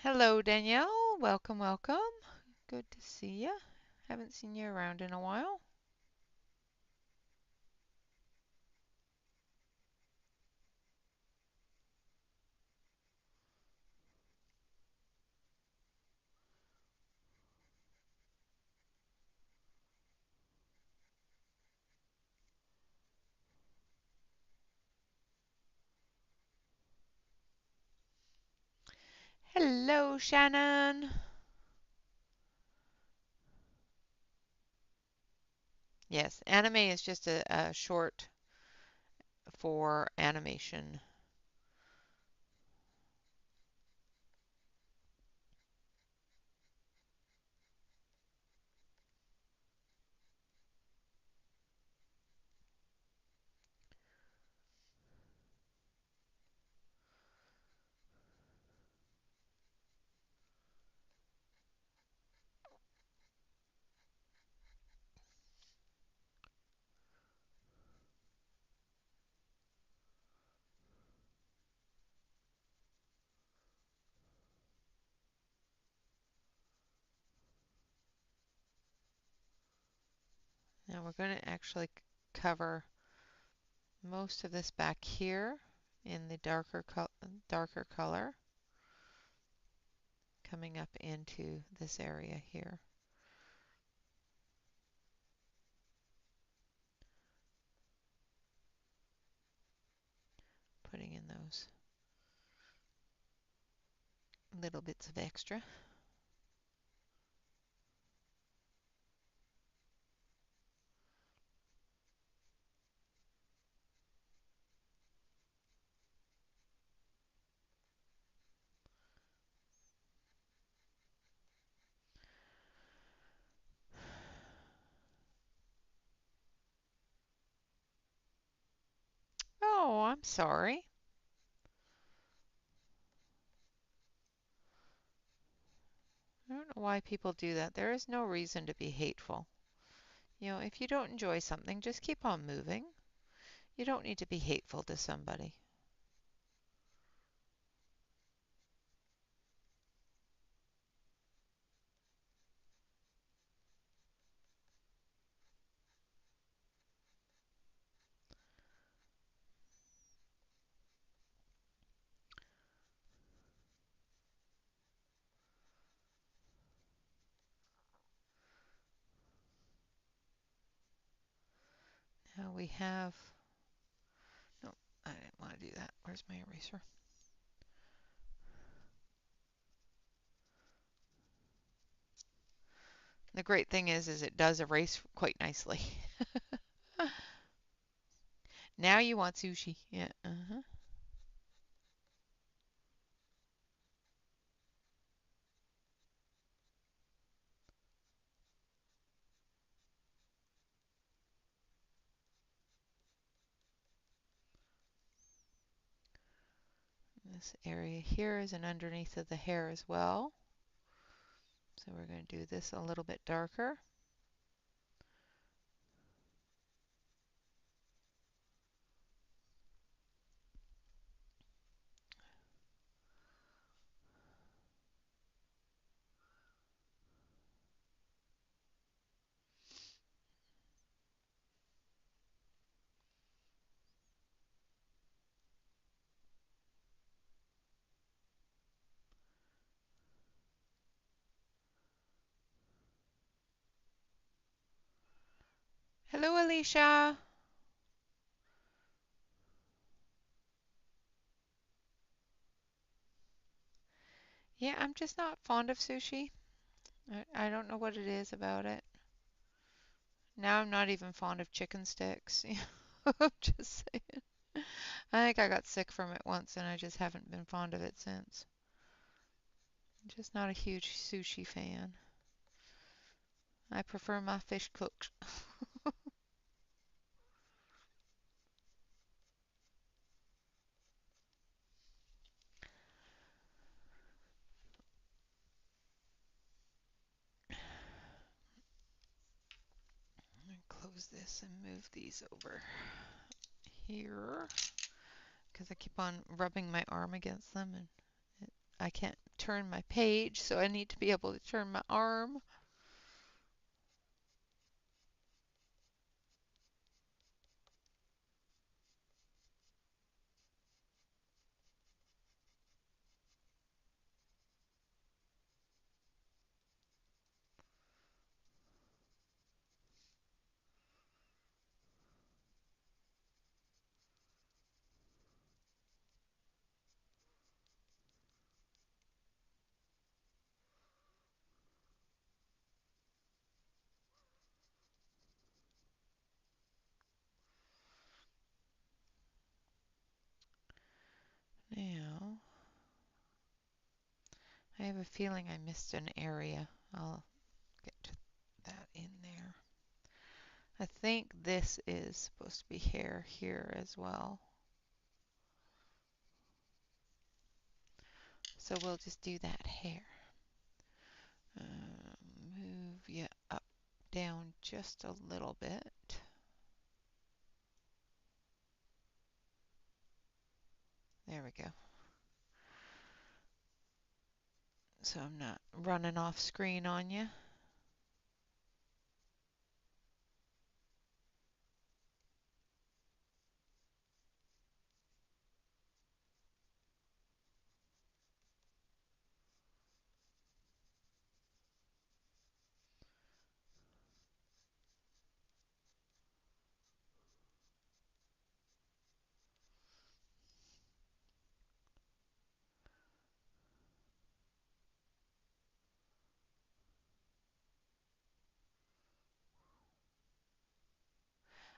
Hello, Danielle. Welcome, welcome. Good to see you. Haven't seen you around in a while. Hello, Shannon. Yes, anime is just a short for animation. Now we're going to actually cover most of this back here in the darker color, coming up into this area here. Putting in those little bits of extra. Oh, I'm sorry. I don't know why people do that. There is no reason to be hateful. You know, if you don't enjoy something, just keep on moving. You don't need to be hateful to somebody. Now we have, no, I didn't want to do that. Where's my eraser? The great thing is it does erase quite nicely. Now you want sushi. Yeah, uh-huh. This area here is an underneath of the hair as well. So we're going to do this a little bit darker. Hello, Alicia. Yeah, I'm just not fond of sushi. I don't know what it is about it. Now I'm not even fond of chicken sticks. I'm just saying. I think I got sick from it once and I just haven't been fond of it since. I'm just not a huge sushi fan. I prefer my fish cooked. Close this and move these over here because I keep on rubbing my arm against them and I can't turn my page, so I need to be able to turn my arm. I have a feeling I missed an area. I'll get that in there. I think this is supposed to be hair here as well. So we'll just do that hair. Move you up, down just a little bit. There we go. So I'm not running off screen on you.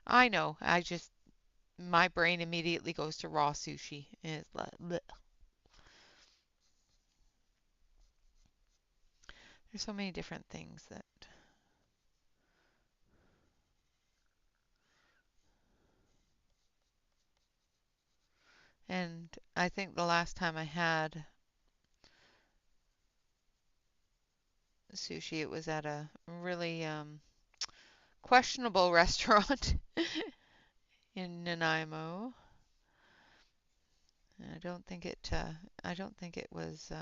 I know, my brain immediately goes to raw sushi. It's like, bleh. There's so many different things that, and I think the last time I had sushi, it was at a really questionable restaurant in Nanaimo. I don't think it was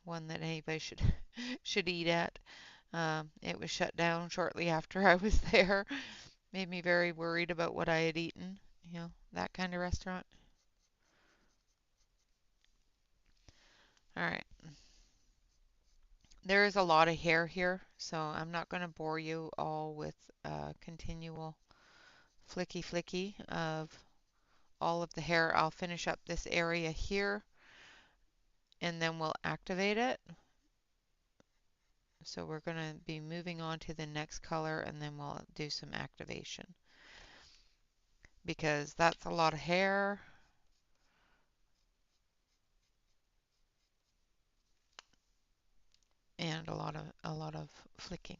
one that anybody should should eat at. It was shut down shortly after I was there. Made me very worried about what I had eaten. You know, that kind of restaurant. All right. There is a lot of hair here, so I'm not going to bore you all with continual flicky flicky of all of the hair. I'll finish up this area here and then we'll activate it. So we're going to be moving on to the next color and then we'll do some activation because that's a lot of hair and a lot of flicking.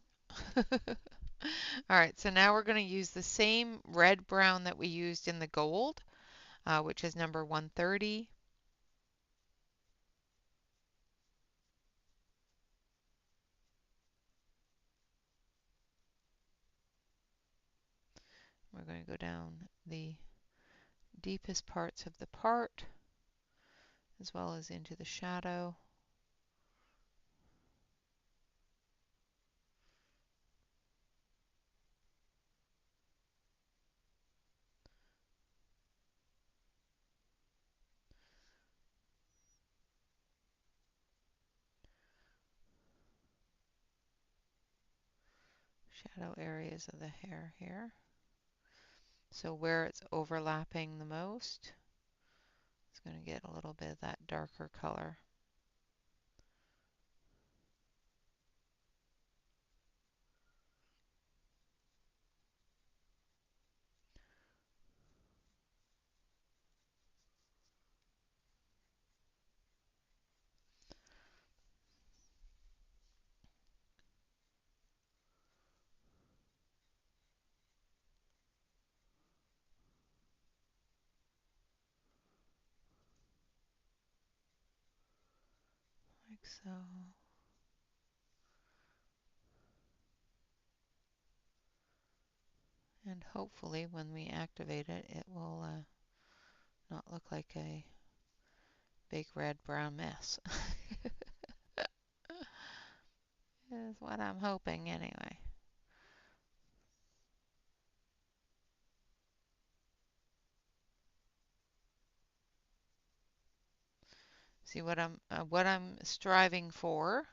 All right, so now we're going to use the same red brown that we used in the gold, which is number 130. We're going to go down the deepest parts of the part as well as into the shadow. Shadow areas of the hair here. So where it's overlapping the most, it's going to get a little bit of that darker color. Like so. And hopefully when we activate it, it will not look like a big red brown mess. Is what I'm hoping anyway. See what I'm striving for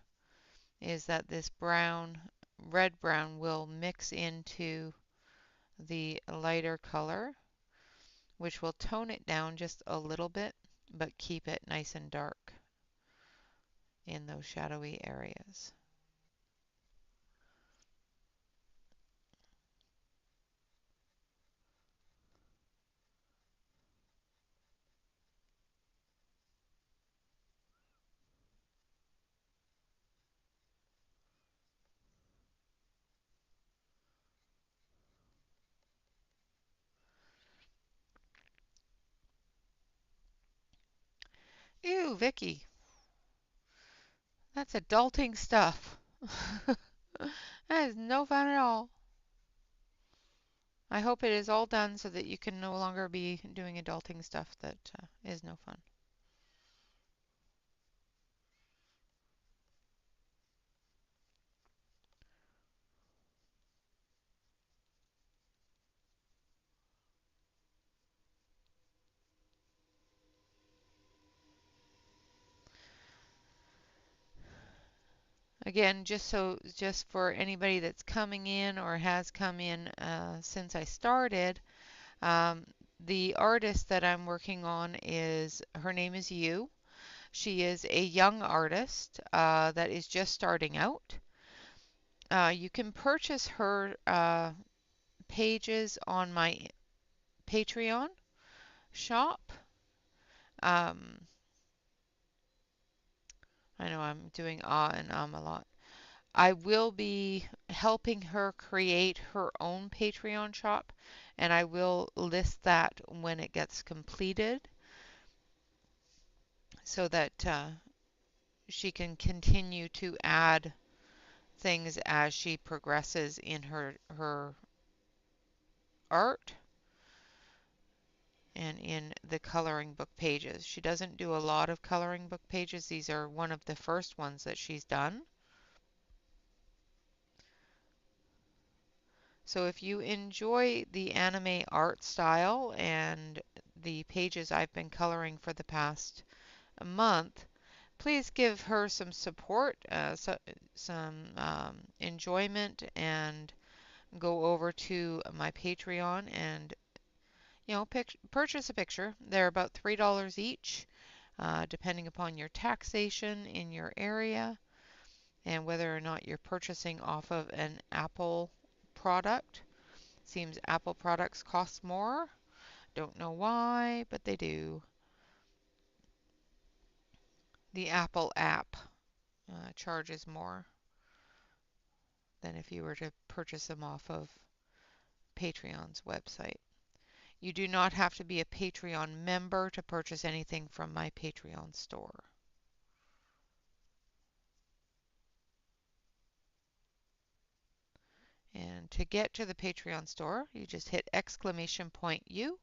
is that this red brown will mix into the lighter color, which will tone it down just a little bit, but keep it nice and dark in those shadowy areas. Ew, Vicky, that's adulting stuff. That is no fun at all. I hope it is all done so that you can no longer be doing adulting stuff that is no fun. Again, just for anybody that's coming in or has come in since I started, um, the artist that I'm working on is her name is Yu. She is a young artist that is just starting out. You can purchase her pages on my Patreon shop. Um, I know I'm doing and a lot. I will be helping her create her own Patreon shop, and I will list that when it gets completed so that she can continue to add things as she progresses in her art and in the coloring book pages. She doesn't do a lot of coloring book pages. These are one of the first ones that she's done. So if you enjoy the anime art style and the pages I've been coloring for the past month, please give her some support, some enjoyment, and go over to my Patreon and purchase a picture. They're about $3 each, depending upon your taxation in your area and whether or not you're purchasing off of an Apple product. Seems Apple products cost more. Don't know why, but they do. The Apple app charges more than if you were to purchase them off of Patreon's website. You do not have to be a Patreon member to purchase anything from my Patreon store. And to get to the Patreon store, you just hit exclamation point U,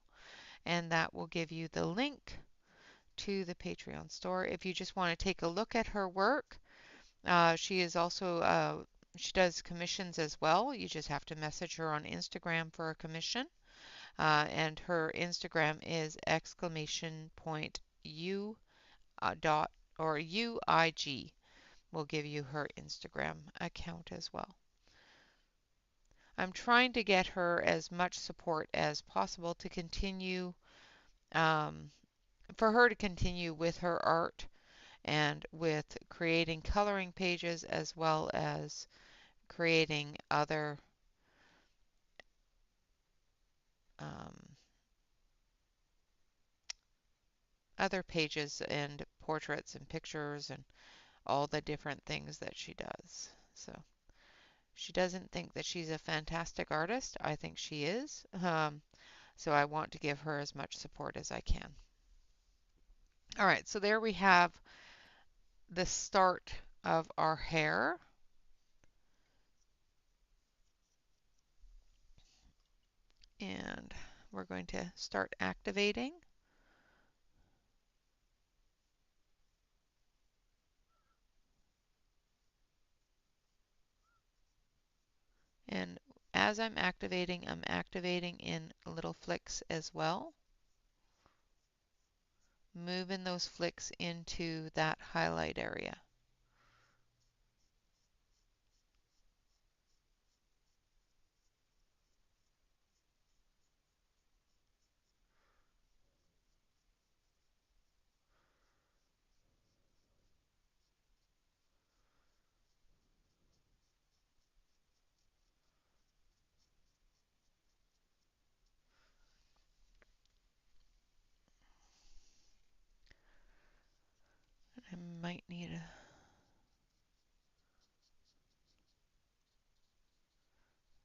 and that will give you the link to the Patreon store. If you just want to take a look at her work, she is also she does commissions as well. You just have to message her on Instagram for a commission. And her Instagram is exclamation point U dot or UIG. Will give you her Instagram account as well. I'm trying to get her as much support as possible to continue, um, for her to continue with her art and with creating coloring pages as well as creating um, other pages and portraits and pictures and all the different things that she does. So she doesn't think that she's a fantastic artist. I think she is. So I want to give her as much support as I can. All right, so there we have the start of our hair. And we're going to start activating. And as I'm activating in little flicks as well. Moving those flicks into that highlight area. I might need a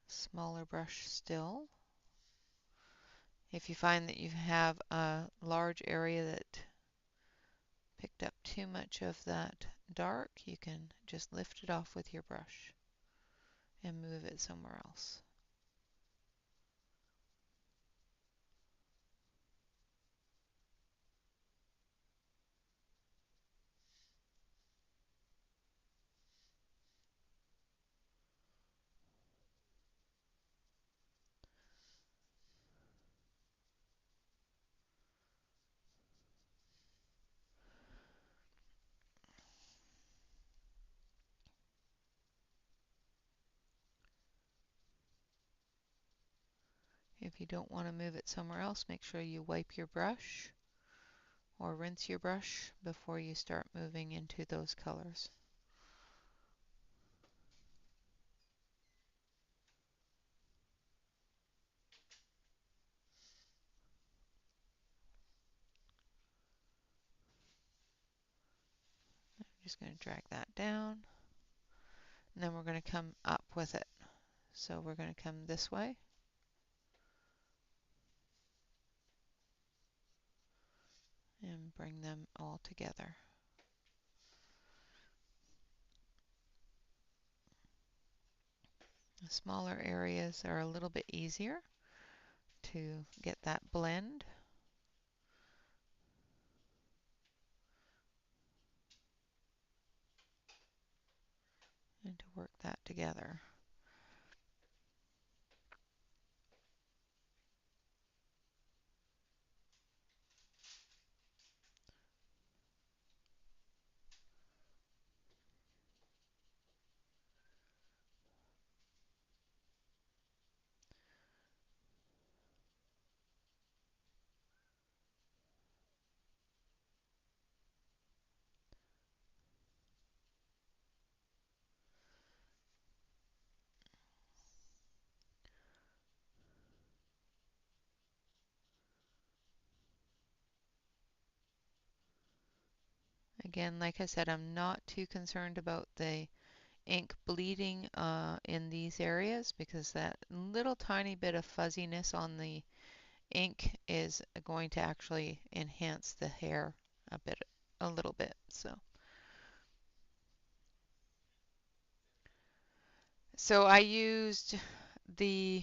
smaller brush still. If you find that you have a large area that picked up too much of that dark, you can just lift it off with your brush and move it somewhere else. If you don't want to move it somewhere else, make sure you wipe your brush or rinse your brush before you start moving into those colors. I'm just going to drag that down, and then we're going to come up with it. So we're going to come this way and bring them all together. The smaller areas are a little bit easier to get that blend and to work that together. Again, like I said, I'm not too concerned about the ink bleeding in these areas because that little tiny bit of fuzziness on the ink is going to actually enhance the hair a little bit. So I used the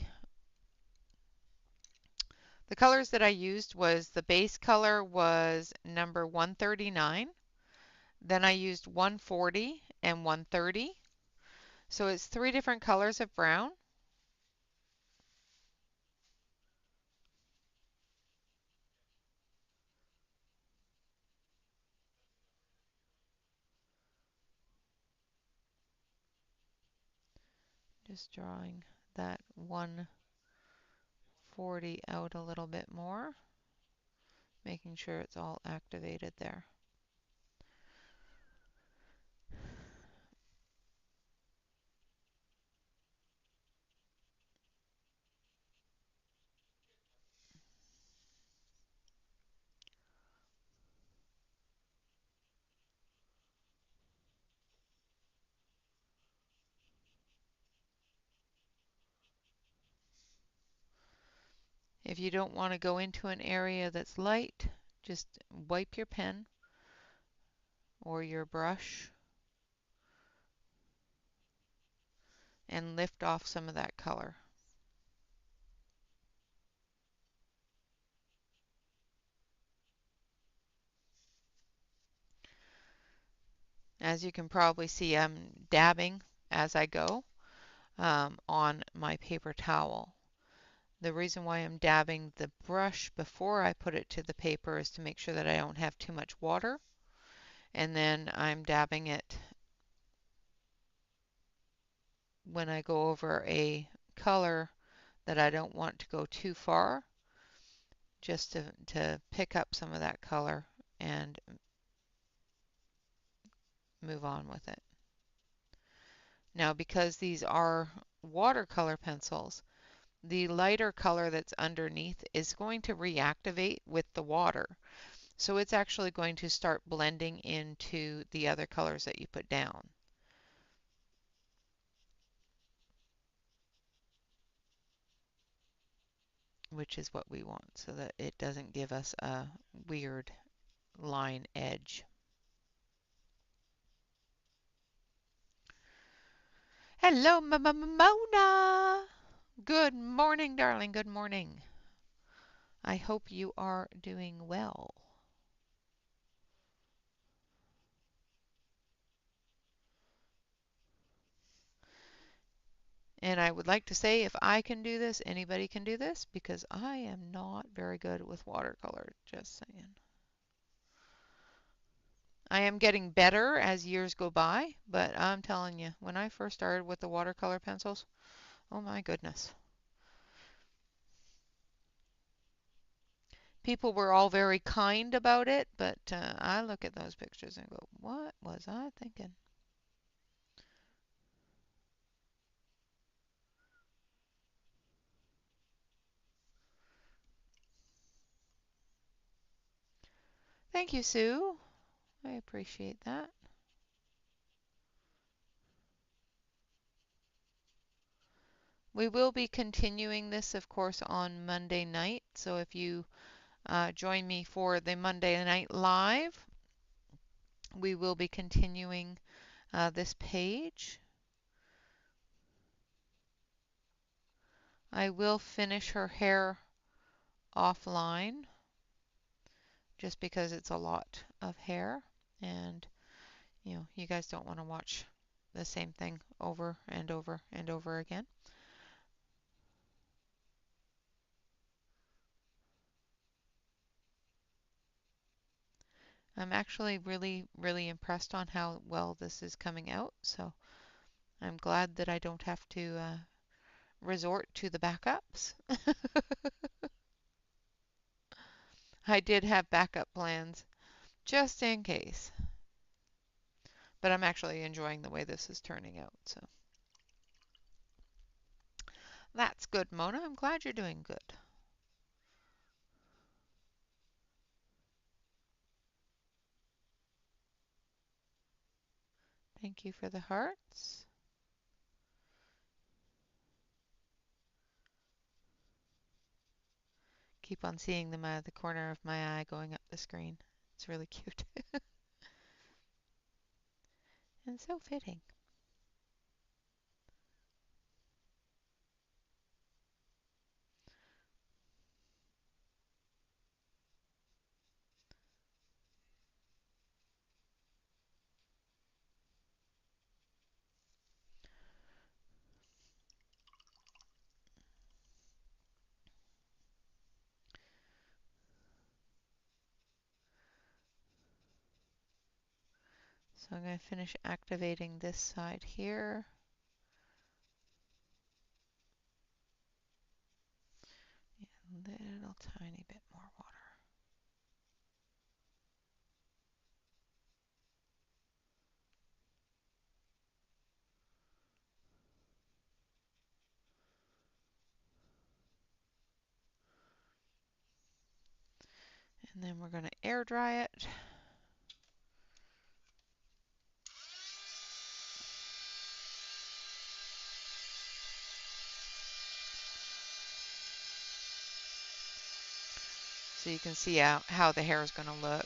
the colors that I used was the base color was number 139. Then I used 140 and 130. So it's three different colors of brown. Just drawing that 140 out a little bit more, making sure it's all activated there. If you don't want to go into an area that's light, just wipe your pen or your brush and lift off some of that color. As you can probably see, I'm dabbing as I go on my paper towel. The reason why I'm dabbing the brush before I put it to the paper is to make sure that I don't have too much water. And then I'm dabbing it when I go over a color that I don't want to go too far, just to pick up some of that color and move on with it. Now, because these are watercolor pencils, the lighter color that's underneath is going to reactivate with the water. So it's actually going to start blending into the other colors that you put down, which is what we want so that it doesn't give us a weird line edge. Hello, Mona. Good morning, darling. Good morning. I hope you are doing well. And I would like to say if I can do this, anybody can do this because I am not very good with watercolor, just saying. I am getting better as years go by, but I'm telling you, when I first started with the watercolor pencils, oh my goodness. People were all very kind about it, but I look at those pictures and go, what was I thinking? Thank you, Sue. I appreciate that. We will be continuing this, of course, on Monday night. So if you join me for the Monday night live, we will be continuing this page. I will finish her hair offline just because it's a lot of hair and you guys don't want to watch the same thing over and over and over again. I'm actually really impressed on how well this is coming out, so I'm glad that I don't have to resort to the backups. I did have backup plans just in case, but I'm actually enjoying the way this is turning out, so that's good, Mona. I'm glad you're doing good. Thank you for the hearts. Keep on seeing them out of the corner of my eye going up the screen. It's really cute and so fitting. So I'm going to finish activating this side here. A little tiny bit more water. And then we're going to air dry it. So you can see how the hair is going to look.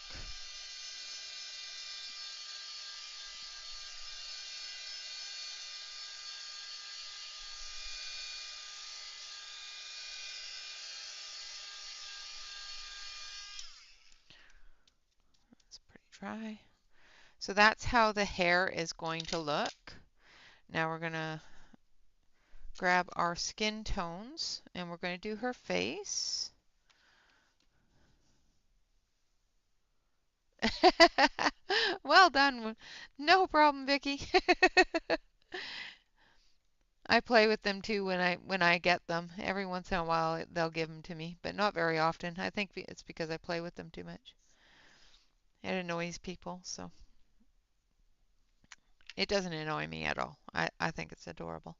It's pretty dry. So that's how the hair is going to look. Now we're going to grab our skin tones and we're going to do her face. Well done. No problem, Vicky. I play with them too when I get them. Every once in a while they'll give them to me, but not very often. I think it's because I play with them too much. It annoys people, so it doesn't annoy me at all. I think it's adorable.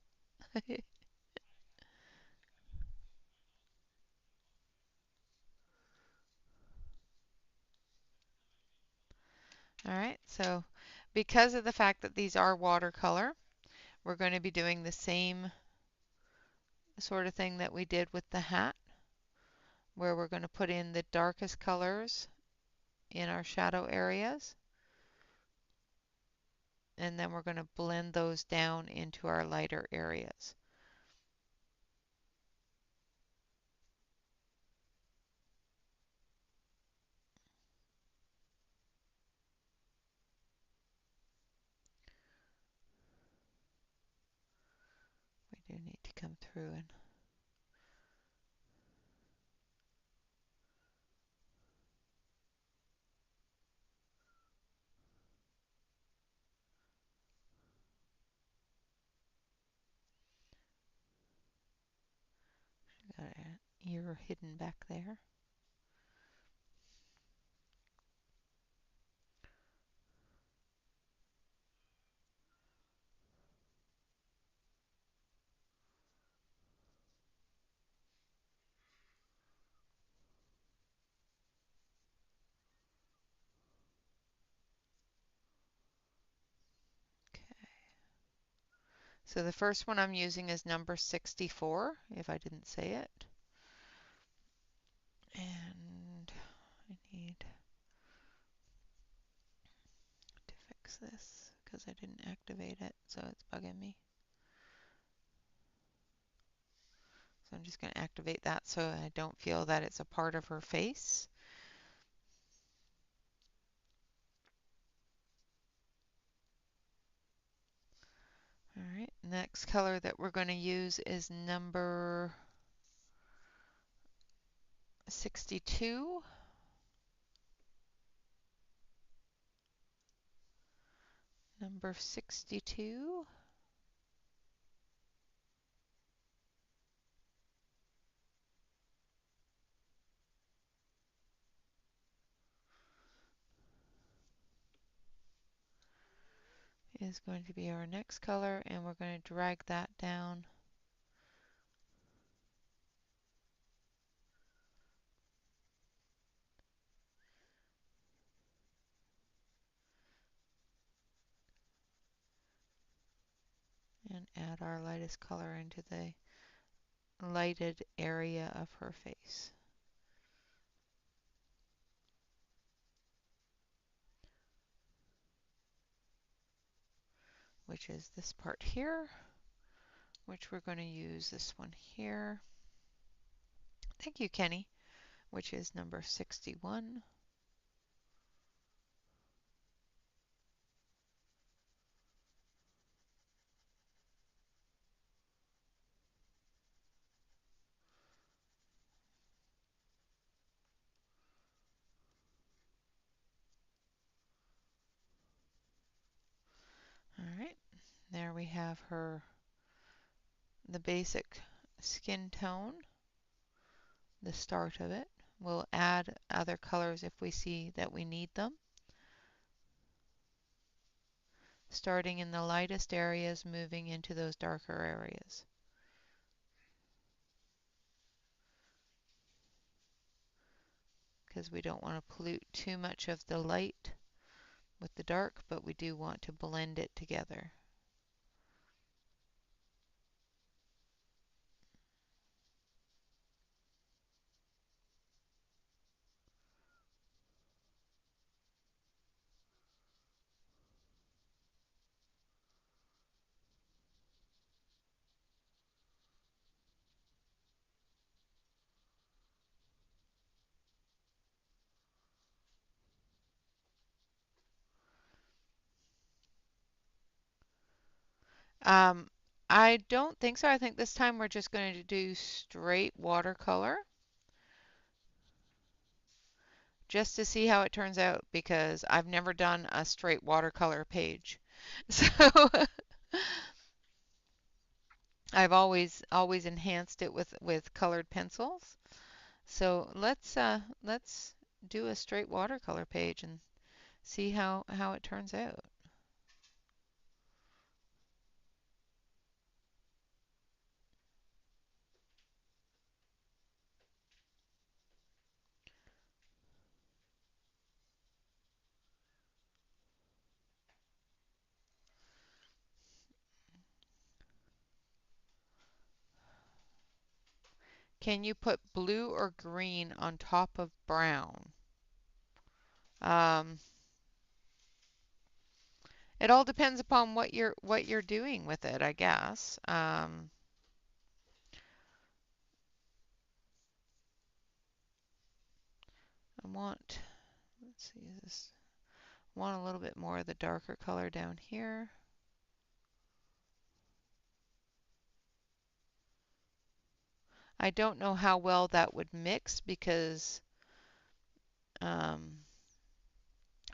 All right, so because of the fact that these are watercolor, we're going to be doing the same sort of thing that we did with the hat, where we're going to put in the darkest colors in our shadow areas and then we're going to blend those down into our lighter areas. We do need to come through and got an ear hidden back there. Okay. So the first one I'm using is number 64, if I didn't say it. And I need to fix this because I didn't activate it, so it's bugging me. So I'm just going to activate that so I don't feel that it's a part of her face. All right, next color that we're going to use is number 62. Number 62. Is going to be our next color, and we're going to drag that down. And add our lightest color into the lighted area of her face, which is this part here, which we're going to use this one here. Thank you, Kenny, which is number 61. All right, there we have her, the basic skin tone, the start of it. We'll add other colors if we see that we need them. Starting in the lightest areas, moving into those darker areas. Because we don't want to pollute too much of the light with the dark, but we do want to blend it together. Um, I don't think so. I think this time we're just going to do straight watercolor just to see how it turns out because I've never done a straight watercolor page. So I've always enhanced it with colored pencils. So let's do a straight watercolor page and see how it turns out. Can you put blue or green on top of brown? Um, It all depends upon what you're doing with it, I guess. I want, let's see, this want a little bit more of the darker color down here. I don't know how well that would mix because um,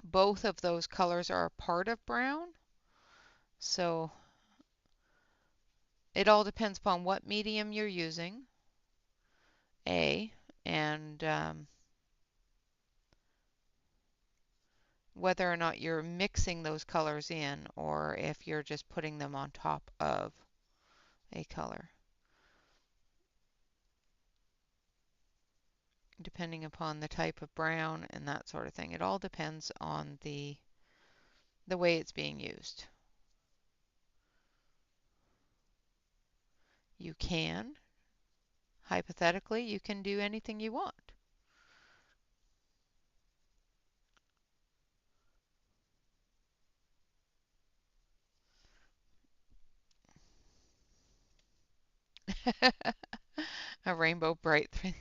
both of those colors are a part of brown. So it all depends upon what medium you're using, A, and whether or not you're mixing those colors in or if you're just putting them on top of a color, depending upon the type of brown and that sort of thing. It all depends on the way it's being used. You can, hypothetically, you can do anything you want. A rainbow bright thing.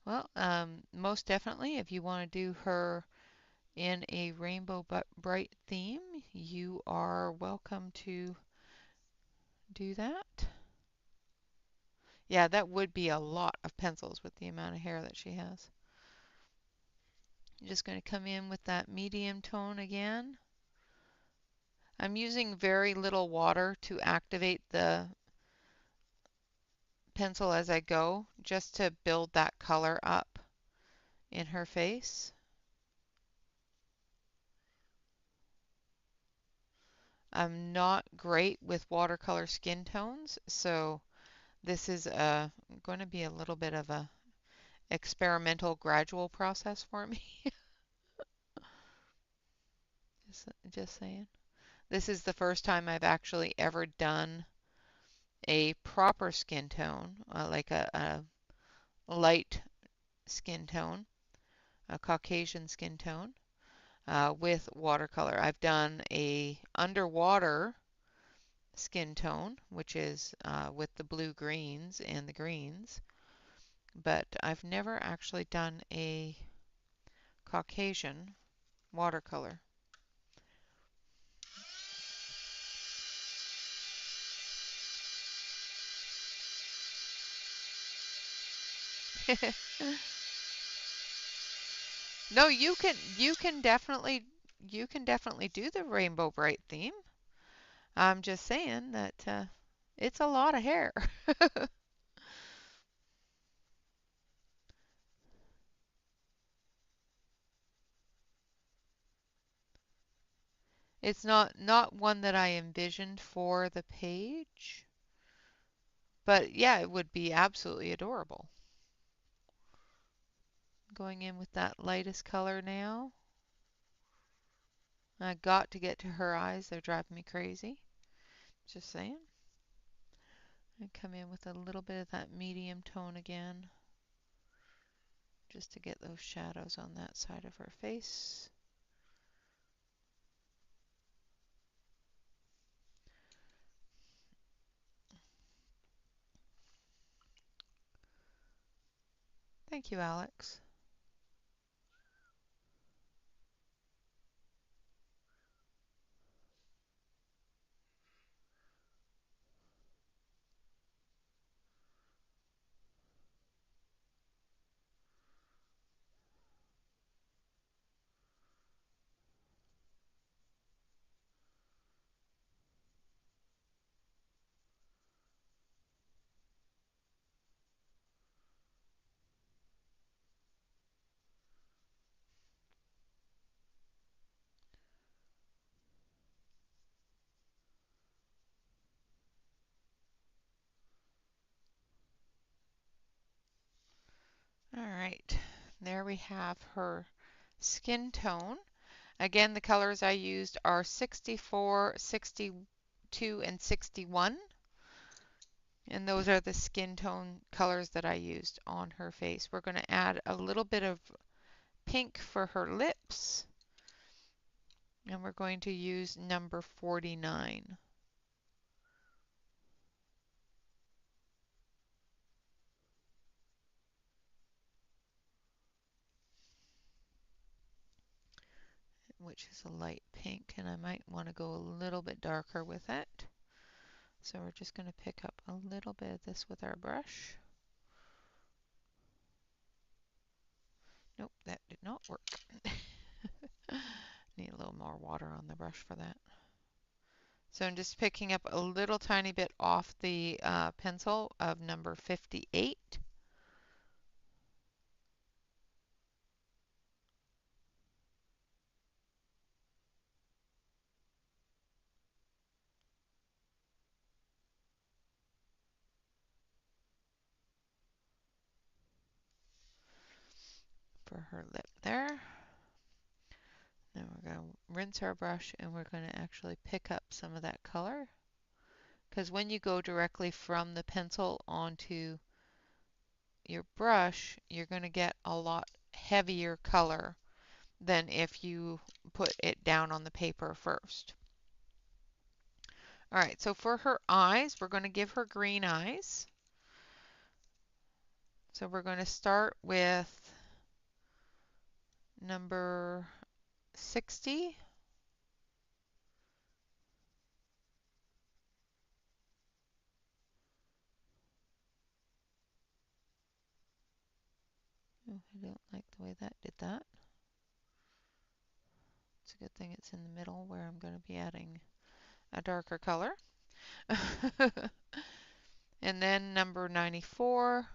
Well, most definitely, if you want to do her in a rainbow bright theme, you are welcome to do that. Yeah, that would be a lot of pencils with the amount of hair that she has. I'm just going to come in with that medium tone again. I'm using very little water to activate the pencil as I go, just to build that color up in her face. I'm not great with watercolor skin tones, so this is going to be a little bit of a experimental gradual process for me. just saying. This is the first time I've actually ever done a proper skin tone, like a light skin tone, a Caucasian skin tone, with watercolor. I've done a underwater skin tone, which is with the blue greens and the greens, but I've never actually done a Caucasian watercolor. No, you can definitely do the rainbow bright theme. I'm just saying that it's a lot of hair. It's not one that I envisioned for the page, but yeah, it would be absolutely adorable. Going in with that lightest color now. I got to get to her eyes. They're driving me crazy. Just saying. And come in with a little bit of that medium tone again, just to get those shadows on that side of her face. Thank you, Alex. All right, there we have her skin tone. Again, the colors I used are 64, 62, and 61. And those are the skin tone colors that I used on her face. We're going to add a little bit of pink for her lips. And we're going to use number 49. Which is a light pink, and I might want to go a little bit darker with it. So we're just going to pick up a little bit of this with our brush. Nope, that did not work. Need a little more water on the brush for that. So I'm just picking up a little tiny bit off the pencil of number 58. For her lip there. Then we're going to rinse our brush and we're going to actually pick up some of that color. Because when you go directly from the pencil onto your brush, you're going to get a lot heavier color than if you put it down on the paper first. All right, so for her eyes, we're going to give her green eyes. So we're going to start with number 60. Oh, I don't like the way that did that. It's a good thing it's in the middle where I'm going to be adding a darker color. And then number 94.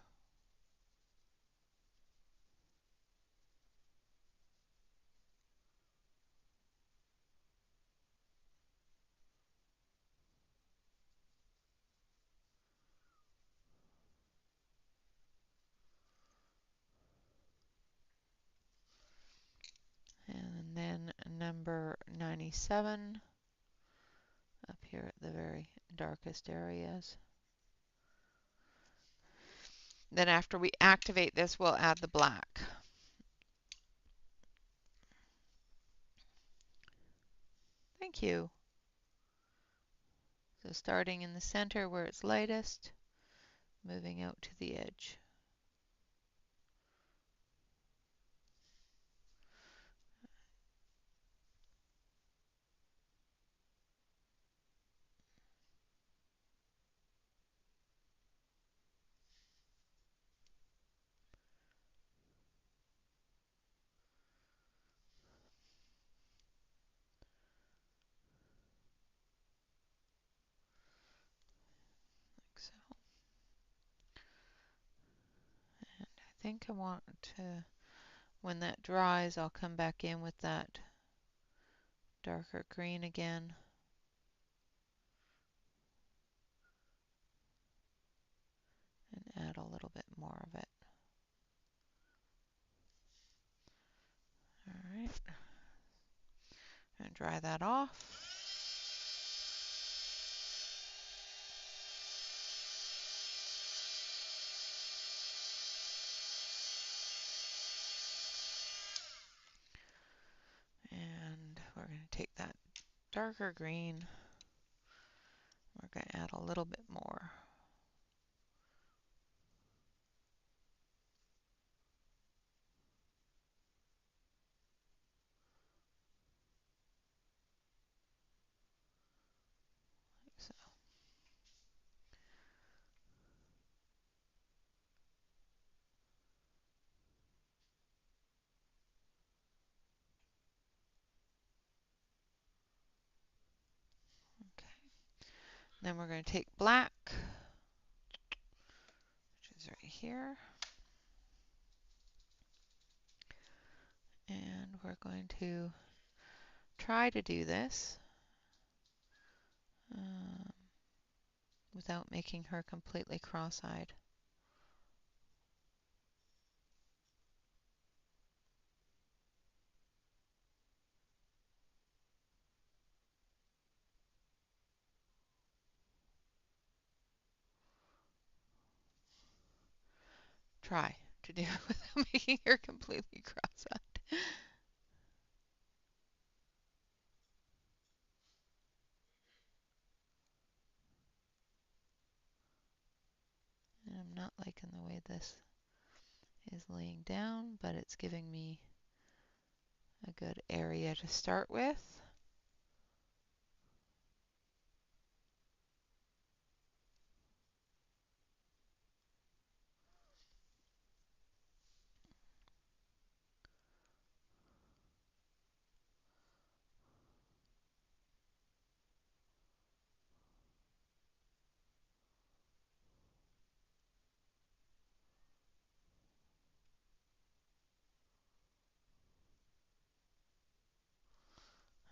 And then number 97 up here at the very darkest areas. Then after we activate this, we'll add the black. Thank you. So starting in the center where it's lightest, moving out to the edge. Like so. And I think I want to, when that dries, I'll come back in with that darker green again. And add a little bit more of it. All right. And dry that off. And we're going to take that darker green. We're going to add a little bit more. Like so. Okay. Then we're going to take black, which is right here. And we're going to try to do this without making her completely cross-eyed. try to do without making her completely cross-eyed. And I'm not liking the way this is laying down, but it's giving me a good area to start with.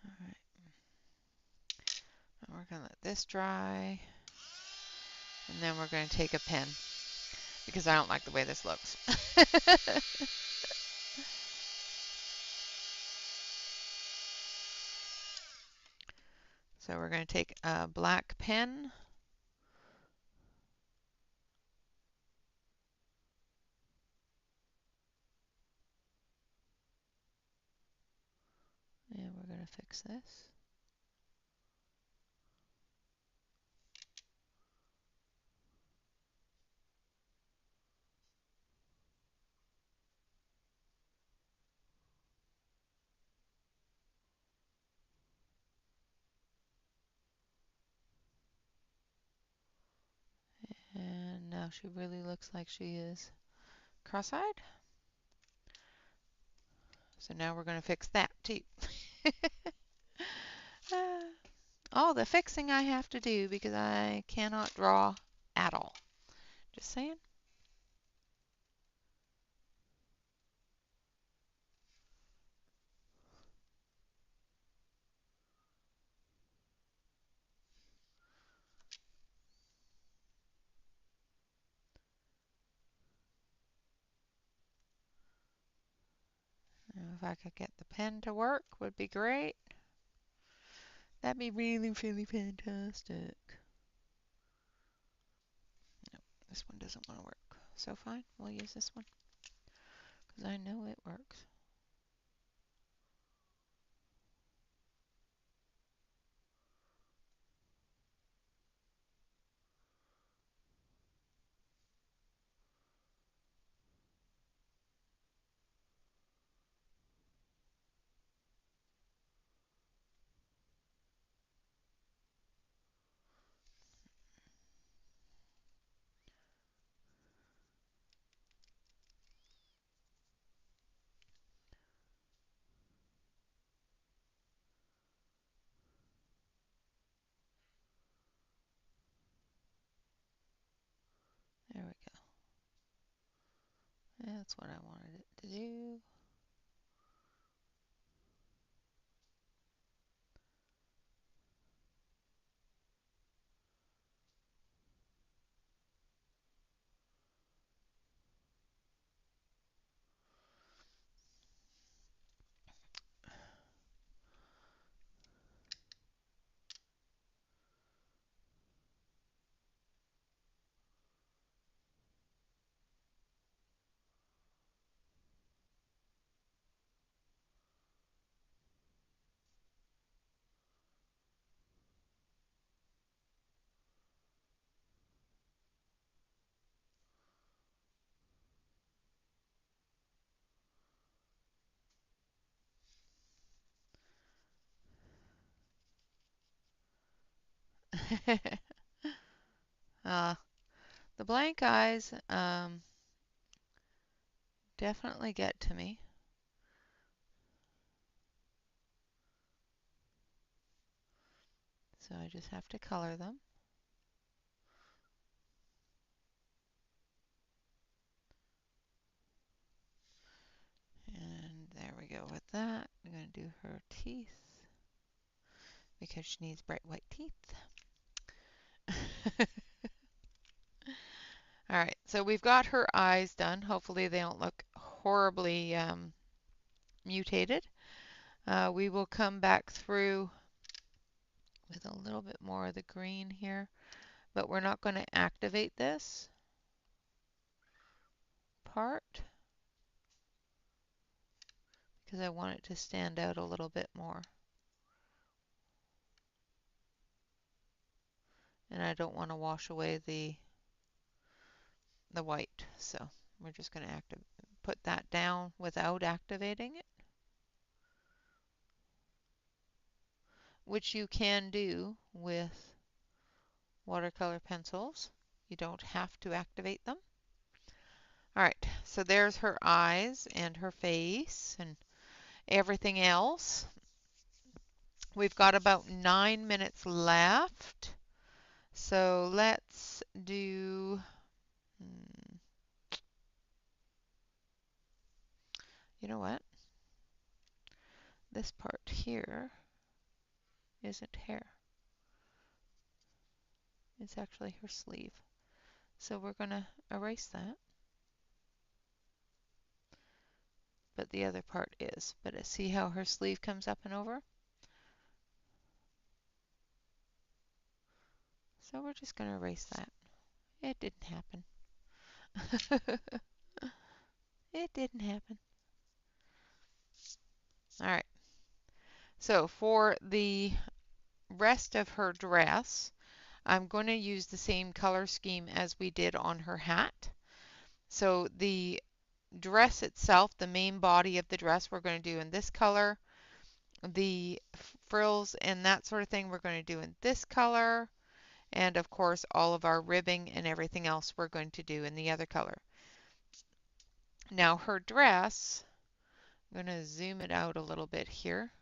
All right, and we're going to let this dry, and then we're going to take a pen because I don't like the way this looks. So we're going to take a black pen. And we're going to fix this. And now she really looks like she is cross-eyed. So now we're going to fix that too. All the fixing I have to do because I cannot draw at all. Just saying. If I could get the pen to work, would be great. That'd be really, really fantastic. No, this one doesn't want to work. So fine, we'll use this one because I know it works. There we go. That's what I wanted it to do. uh, the blank eyes definitely get to me. So I just have to color them. And there we go with that. I'm going to do her teeth because she needs bright white teeth. All right, so we've got her eyes done. Hopefully they don't look horribly mutated. We will come back through with a little bit more of the green here, but we're not going to activate this part because I want it to stand out a little bit more. And I don't want to wash away the white. So we're just going to put that down without activating it, which you can do with watercolor pencils. You don't have to activate them. All right, so there's her eyes and her face and everything else. We've got about 9 minutes left. So let's do, you know what? This part here isn't hair. It's actually her sleeve. So we're going to erase that. But the other part is. But see how her sleeve comes up and over? So we're just going to erase that. It didn't happen. It didn't happen. All right. So for the rest of her dress, I'm going to use the same color scheme as we did on her hat. So the dress itself, the main body of the dress, we're going to do in this color. The frills and that sort of thing we're going to do in this color. And of course, all of our ribbing and everything else we're going to do in the other color. Now her dress, I'm going to zoom it out a little bit here.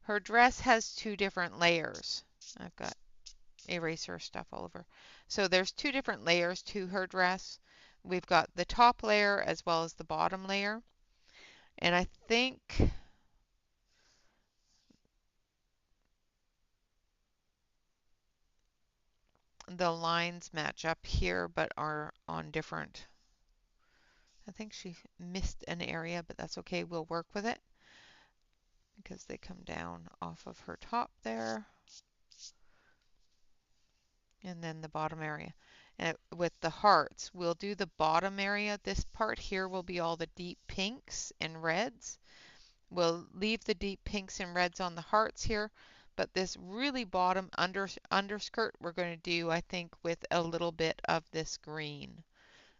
Her dress has two different layers. I've got eraser stuff all over. So there's two different layers to her dress. We've got the top layer as well as the bottom layer. And I think the lines match up here but are on different. I think she missed an area, but that's okay. We'll work with it because they come down off of her top there. And then the bottom area. And with the hearts, we'll do the bottom area. This part here will be all the deep pinks and reds. We'll leave the deep pinks and reds on the hearts here, but this really bottom underskirt we're going to do, I think, with a little bit of this green,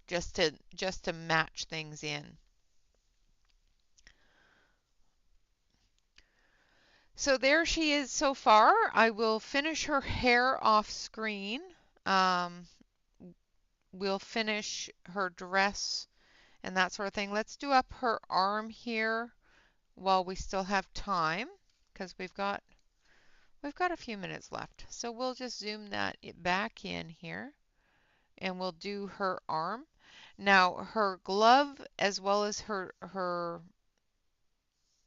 just to match things in. So there she is so far. I will finish her hair off screen. We'll finish her dress and that sort of thing. Let's do up her arm here while we still have time, because we've got a few minutes left. So we'll just zoom that back in here and we'll do her arm. Now her glove as well as her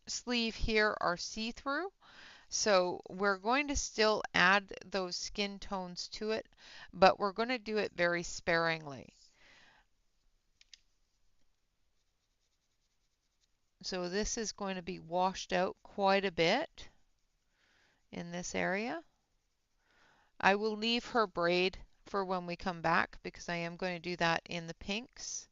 sleeve here are see-through. So we're going to still add those skin tones to it, but we're going to do it very sparingly. So this is going to be washed out quite a bit in this area. I will leave her braid for when we come back because I am going to do that in the pinks.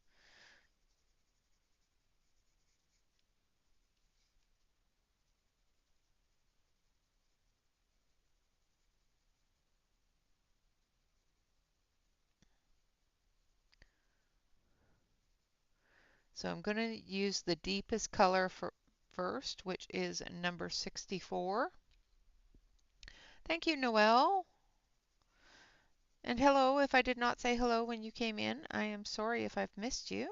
So I'm going to use the deepest color first, which is number 64. Thank you, Noelle. And hello, if I did not say hello when you came in, I am sorry if I've missed you.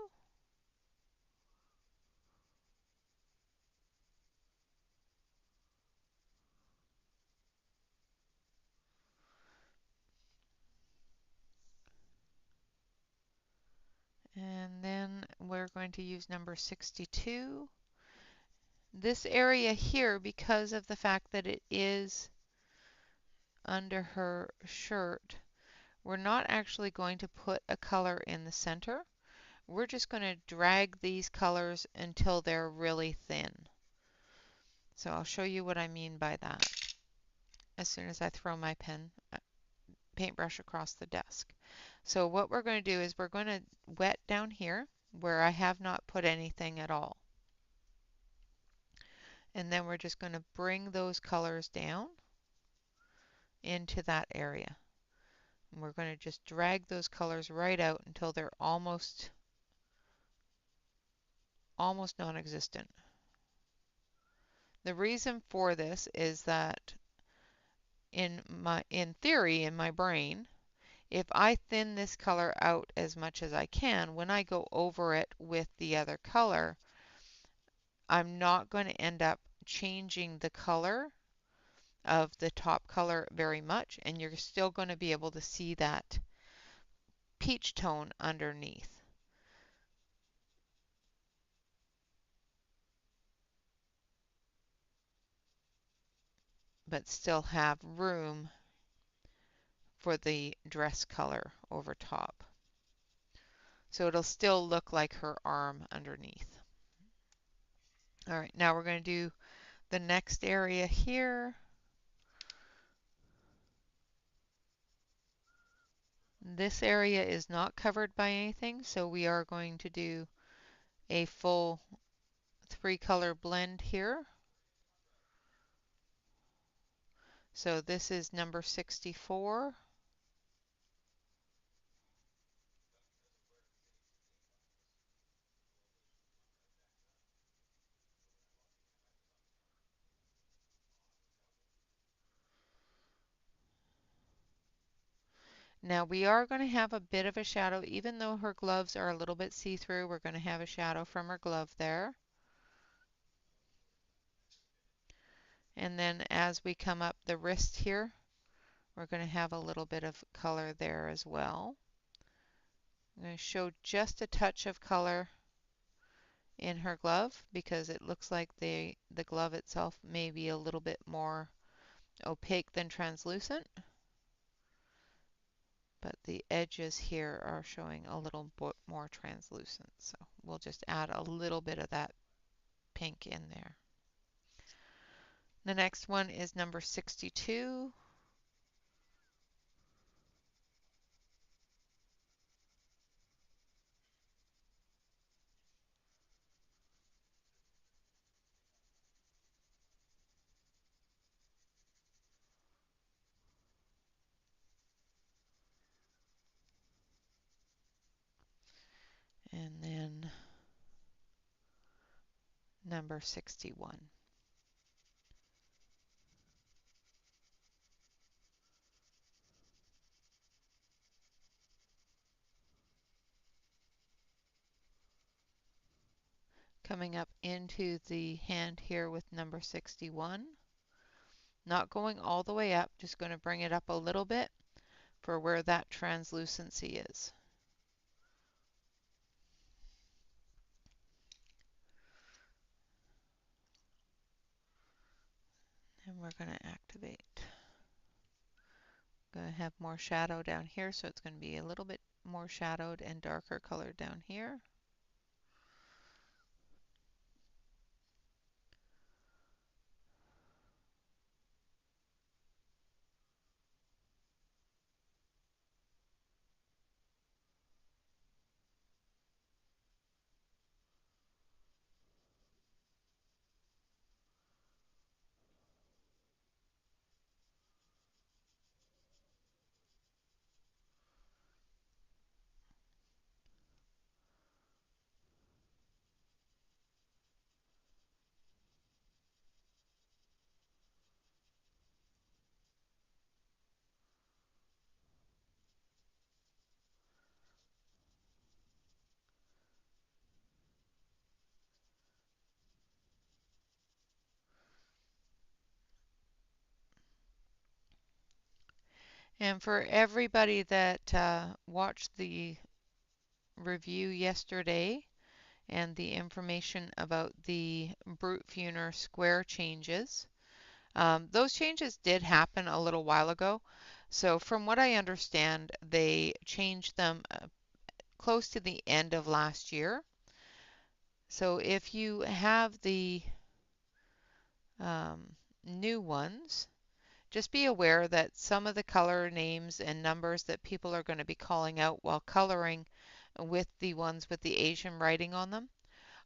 And then we're going to use number 62. This area here, because of the fact that it is under her shirt, we're not actually going to put a color in the center. We're just going to drag these colors until they're really thin. So I'll show you what I mean by that as soon as I throw my paintbrush across the desk. So what we're going to do is we're going to wet down here where I have not put anything at all. And then we're just going to bring those colors down into that area. And we're going to just drag those colors right out until they're almost non-existent. The reason for this is that in theory, in my brain, if I thin this color out as much as I can, when I go over it with the other color, I'm not going to end up changing the color of the top color very much, and you're still going to be able to see that peach tone underneath. But still have room for the dress color over top. So it'll still look like her arm underneath. All right, now we're going to do the next area here. This area is not covered by anything, so we are going to do a full 3-color blend here. So this is number 64. Now we are going to have a bit of a shadow, even though her gloves are a little bit see-through, we're going to have a shadow from her glove there. And then as we come up the wrist here, we're going to have a little bit of color there as well. I'm going to show just a touch of color in her glove because it looks like the glove itself may be a little bit more opaque than translucent. But the edges here are showing a little bit more translucent. So we'll just add a little bit of that pink in there. The next one is number 62. And then number 61. Coming up into the hand here with number 61. Not going all the way up, just going to bring it up a little bit for where that translucency is. And we're going to activate. Going to have more shadow down here, so it's going to be a little bit more shadowed and darker color down here. And for everybody that watched the review yesterday and the information about the Brute Funer square changes, those changes did happen a little while ago. So from what I understand, they changed them close to the end of last year. So if you have the new ones, just be aware that some of the color names and numbers that people are going to be calling out while coloring with the ones with the Asian writing on them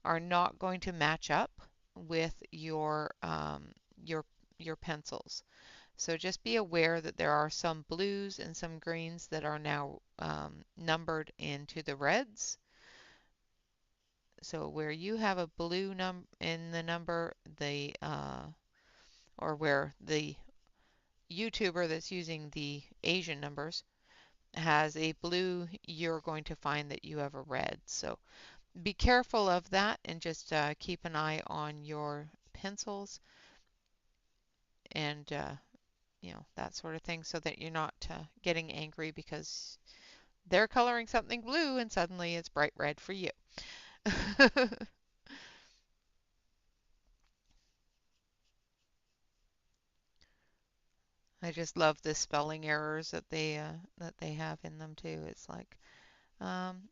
are not going to match up with your your pencils. So just be aware that there are some blues and some greens that are now numbered into the reds. So where you have a blue in the number, or where the YouTuber that's using the Asian numbers has a blue, you're going to find that you have a red. So be careful of that and just keep an eye on your pencils and that sort of thing so that you're not getting angry because they're coloring something blue and suddenly it's bright red for you. I just love the spelling errors that they have in them too. It's like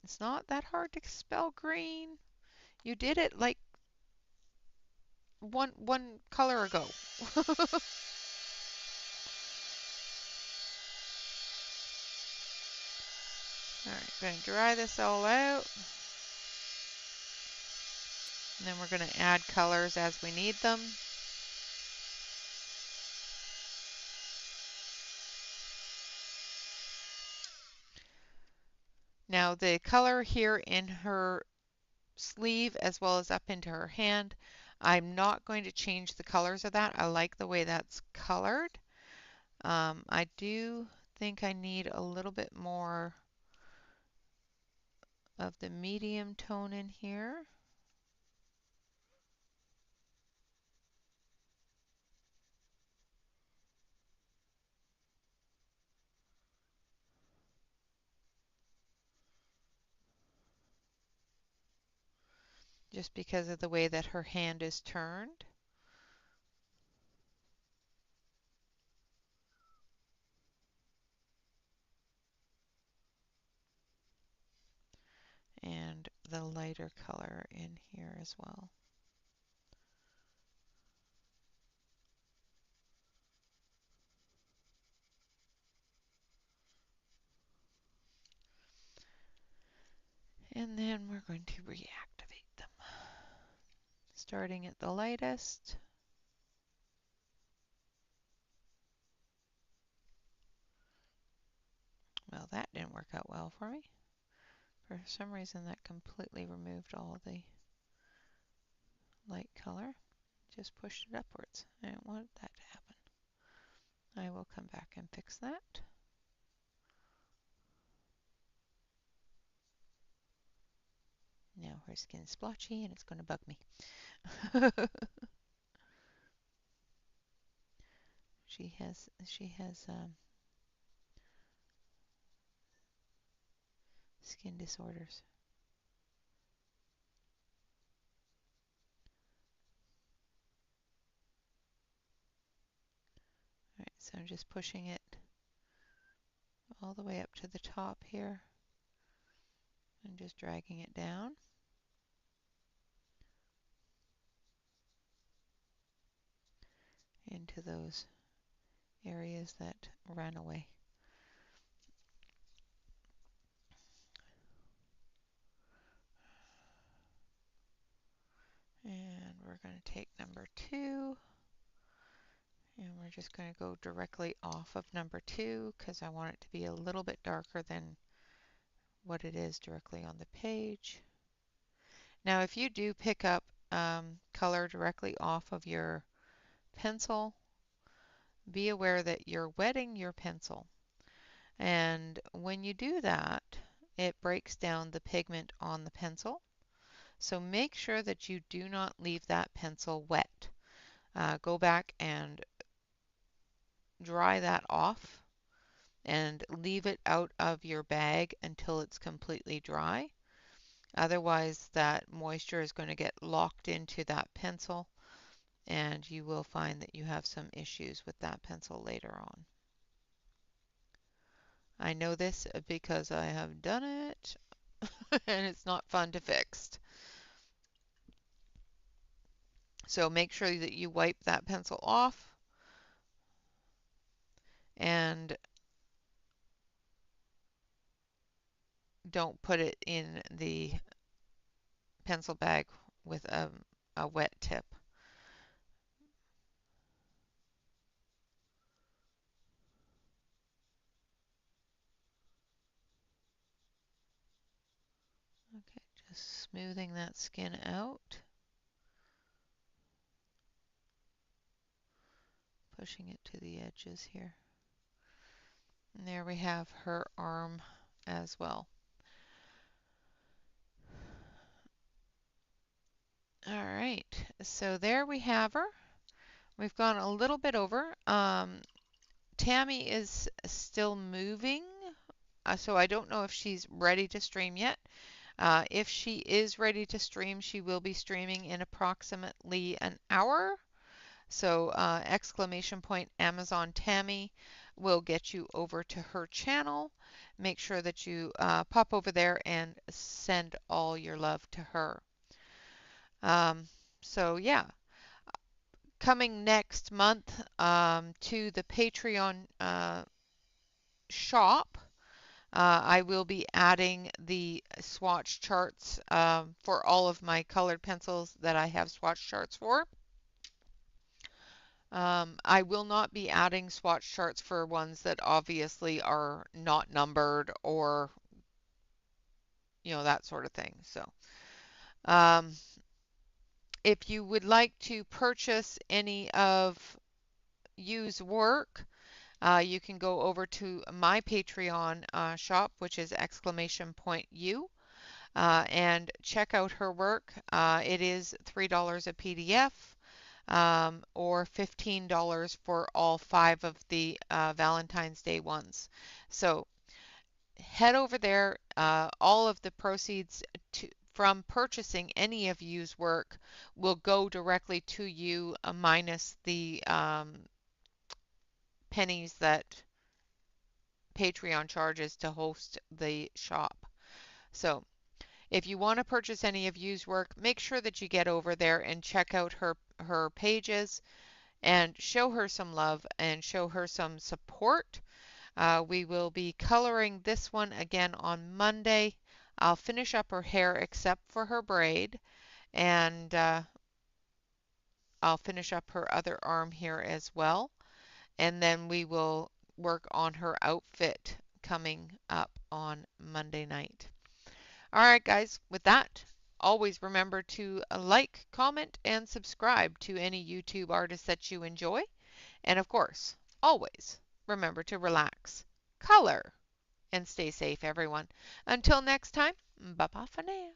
it's not that hard to spell green. You did it like one color ago. All right, going to dry this all out. And then we're going to add colors as we need them. Now the color here in her sleeve as well as up into her hand, I'm not going to change the colors of that. I like the way that's colored. I do think I need a little bit more of the medium tone in here. Just because of the way that her hand is turned. And the lighter color in here as well. And then we're going to reactivate them. Starting at the lightest. Well, that didn't work out well for me. For some reason that completely removed all the light color. Just pushed it upwards. I don't want that to happen. I will come back and fix that. Now her skin's splotchy and it's going to bug me. she has skin disorders. Alright, so I'm just pushing it all the way up to the top here and just dragging it down. Into those areas that ran away. And we're going to take number 2 and we're just going to go directly off of number 2 because I want it to be a little bit darker than what it is directly on the page. Now if you do pick up color directly off of your pencil, be aware that you're wetting your pencil. And when you do that, it breaks down the pigment on the pencil. So make sure that you do not leave that pencil wet. Go back and dry that off and leave it out of your bag until it's completely dry. Otherwise, that moisture is going to get locked into that pencil and you will find that you have some issues with that pencil later on. I know this because I have done it and it's not fun to fix. So make sure that you wipe that pencil off and don't put it in the pencil bag with a wet tip. Okay, just smoothing that skin out, pushing it to the edges here. And there we have her arm as well. All right, so there we have her. We've gone a little bit over. Tammy is still moving, so I don't know if she's ready to stream yet. If she is ready to stream, she will be streaming in approximately an hour. So exclamation point Amazon Tammy will get you over to her channel. Make sure that you pop over there and send all your love to her. Um, so yeah, coming next month to the Patreon shop, I will be adding the swatch charts for all of my colored pencils that I have swatch charts for. I will not be adding swatch charts for ones that obviously are not numbered or, that sort of thing. So, um, if you would like to purchase any of U's work, you can go over to my Patreon shop, which is exclamation point U, and check out her work. It is $3 a PDF. Or $15 for all 5 of the Valentine's Day ones. So head over there. All of the proceeds from purchasing any of U's work will go directly to you, minus the pennies that Patreon charges to host the shop. So if you want to purchase any of U's work, make sure that you get over there and check out her pages and show her some love and show her some support. We will be coloring this one again on Monday. I'll finish up her hair except for her braid, and I'll finish up her other arm here as well. And then we will work on her outfit coming up on Monday night. All right, guys, with that, always remember to like, comment, and subscribe to any YouTube artist that you enjoy. And of course, always remember to relax, color, and stay safe, everyone. Until next time, bye bye for now.